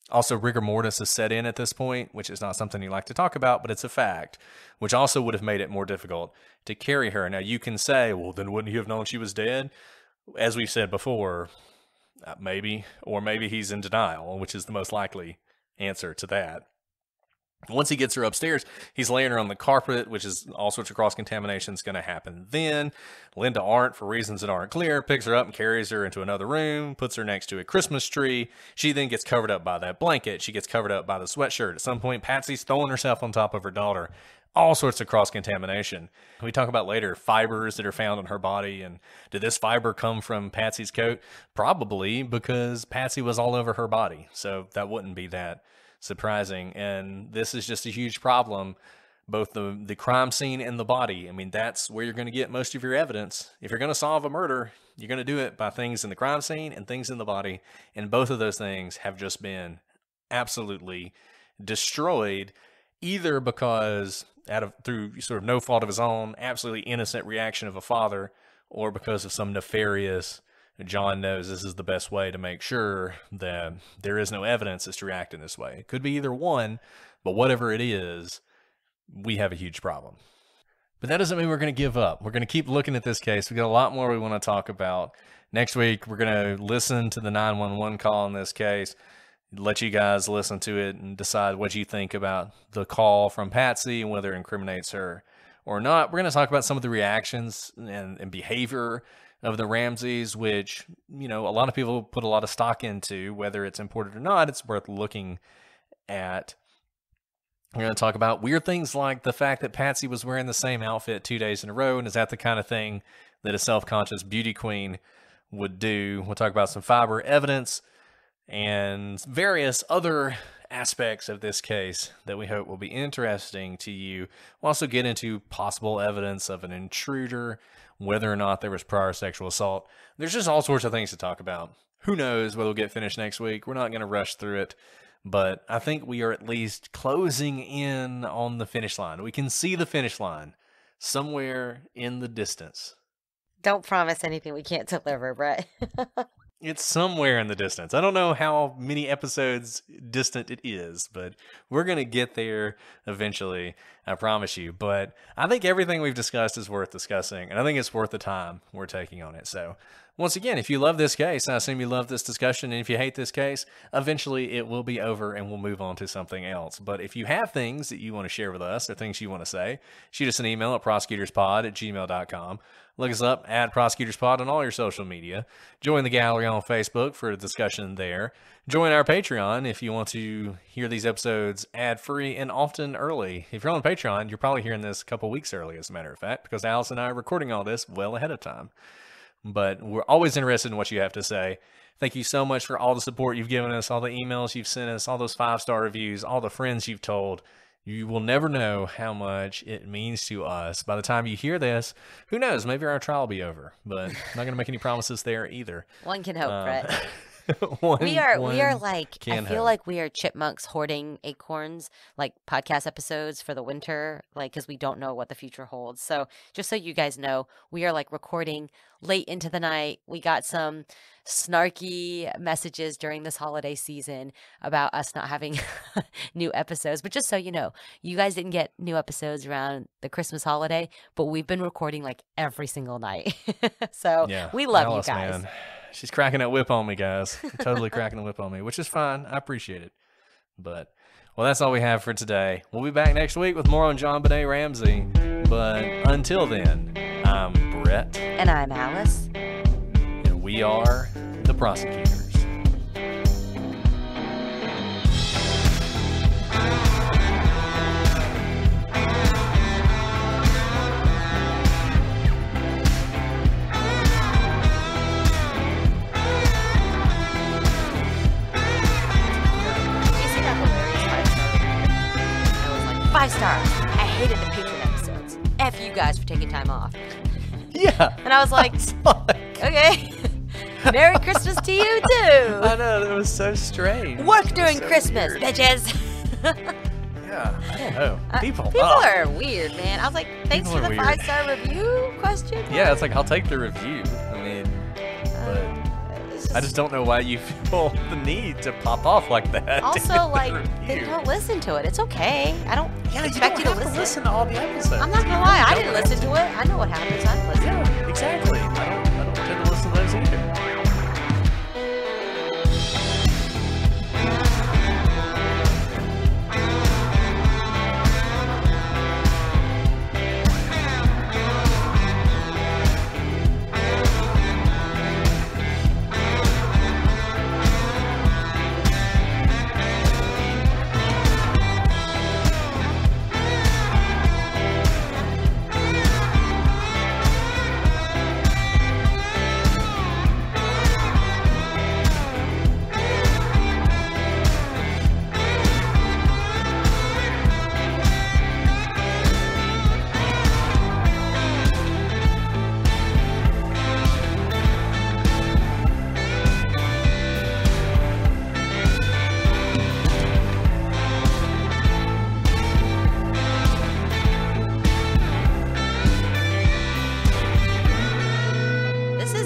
[SPEAKER 3] Also, rigor mortis is set in at this point, which is not something you like to talk about, but it's a fact, which also would have made it more difficult to carry her. Now, you can say, well, then wouldn't he have known she was dead? As we've said before, maybe, or maybe he's in denial, which is the most likely answer to that. Once he gets her upstairs, he's laying her on the carpet, which is all sorts of cross-contamination is going to happen. Then Linda Arndt, for reasons that aren't clear, picks her up and carries her into another room, puts her next to a Christmas tree. She then gets covered up by that blanket. She gets covered up by the sweatshirt. At some point, Patsy's throwing herself on top of her daughter. All sorts of cross-contamination. We talk about later fibers that are found on her body. And did this fiber come from Patsy's coat? Probably, because Patsy was all over her body. So that wouldn't be that surprising. And this is just a huge problem, both the crime scene and the body. I mean, that's where you're going to get most of your evidence. If you're going to solve a murder, you're going to do it by things in the crime scene and things in the body. And both of those things have just been absolutely destroyed, either because through sort of no fault of his own, absolutely innocent reaction of a father, or because of some nefarious, John knows this is the best way to make sure that there is no evidence as to react in this way. It could be either one, but whatever it is, we have a huge problem. But that doesn't mean we're going to give up. We're going to keep looking at this case. We got a lot more we want to talk about. Next week, we're going to listen to the 911 call in this case, let you guys listen to it and decide what you think about the call from Patsy and whether it incriminates her or not. We're going to talk about some of the reactions and behavior of the Ramseys, which, a lot of people put a lot of stock into. Whether it's important or not, it's worth looking at. We're going to talk about weird things like the fact that Patsy was wearing the same outfit 2 days in a row, and is that the kind of thing that a self-conscious beauty queen would do? We'll talk about some fiber evidence and various other aspects of this case that we hope will be interesting to you. We'll also get into possible evidence of an intruder, whether or not there was prior sexual assault. There's just all sorts of things to talk about. Who knows whether we'll get finished next week. We're not going to rush through it, but I think we are at least closing in on the finish line. We can see the finish line somewhere in the distance.
[SPEAKER 4] Don't promise anything we can't deliver, Brett.
[SPEAKER 3] It's somewhere in the distance. I don't know how many episodes distant it is, but we're going to get there eventually, I promise you. But I think everything we've discussed is worth discussing, and I think it's worth the time we're taking on it. So once again, if you love this case, I assume you love this discussion, and if you hate this case, eventually it will be over and we'll move on to something else. But if you have things that you want to share with us or things you want to say, shoot us an email at prosecutorspod@gmail.com. Look us up at prosecutorspod on all your social media. Join the gallery on Facebook for a discussion there. Join our Patreon if you want to hear these episodes ad-free and often early. If you're on Patreon, you're probably hearing this a couple weeks early, as a matter of fact, because Alice and I are recording all this well ahead of time. But we're always interested in what you have to say. Thank you so much for all the support you've given us, all the emails you've sent us, all those 5-star reviews, all the friends you've told. You will never know how much it means to us. By the time you hear this, who knows? Maybe our trial will be over. But I'm not going to make any promises there either.
[SPEAKER 4] One can hope, Brett.
[SPEAKER 3] we
[SPEAKER 4] are like, I feel like we are chipmunks hoarding acorns, like podcast episodes for the winter, like, because we don't know what the future holds. So just so you guys know, we are like recording late into the night. We got some snarky messages during this holiday season about us not having new episodes. But just so you know, you guys didn't get new episodes around the Christmas holiday, but we've been recording like every single night. So yeah, we love Alice, you guys. Man.
[SPEAKER 3] She's cracking that whip on me, guys. Totally cracking the whip on me, which is fine. I appreciate it. But, well, that's all we have for today. We'll be back next week with more on JonBenét Ramsey. But until then, I'm Brett.
[SPEAKER 4] And I'm Alice.
[SPEAKER 3] And we are the prosecutors.
[SPEAKER 4] Five stars. I hated the Patreon episodes. F you guys for taking time off.
[SPEAKER 3] Yeah.
[SPEAKER 4] And I was like, okay. Merry Christmas to you too.
[SPEAKER 3] I know, that was so strange.
[SPEAKER 4] Work during Christmas, weird. Bitches.
[SPEAKER 3] Yeah, I don't know. People
[SPEAKER 4] are weird, man. I was like, thanks for the 5-star review question.
[SPEAKER 3] Yeah, it's like, I'll take the review. I mean, but I just don't know why you feel the need to pop off like that.
[SPEAKER 4] Also, like, then don't listen to it. It's okay. I don't expect you to listen
[SPEAKER 3] to all the episodes.
[SPEAKER 4] I'm not gonna lie. I didn't listen to it. I know what happens. I didn't listen.
[SPEAKER 3] Yeah, exactly. I don't tend to listen to those either.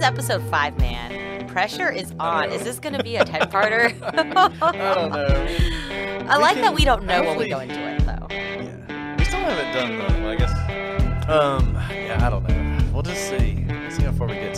[SPEAKER 4] Episode 5, man. Pressure is on. Is this going to be a 10-parter?
[SPEAKER 3] I don't know.
[SPEAKER 4] I like that we don't know when we go into it, though.
[SPEAKER 3] Yeah. We still haven't done them, I guess. Yeah, I don't know. We'll just see. Let's see how far we get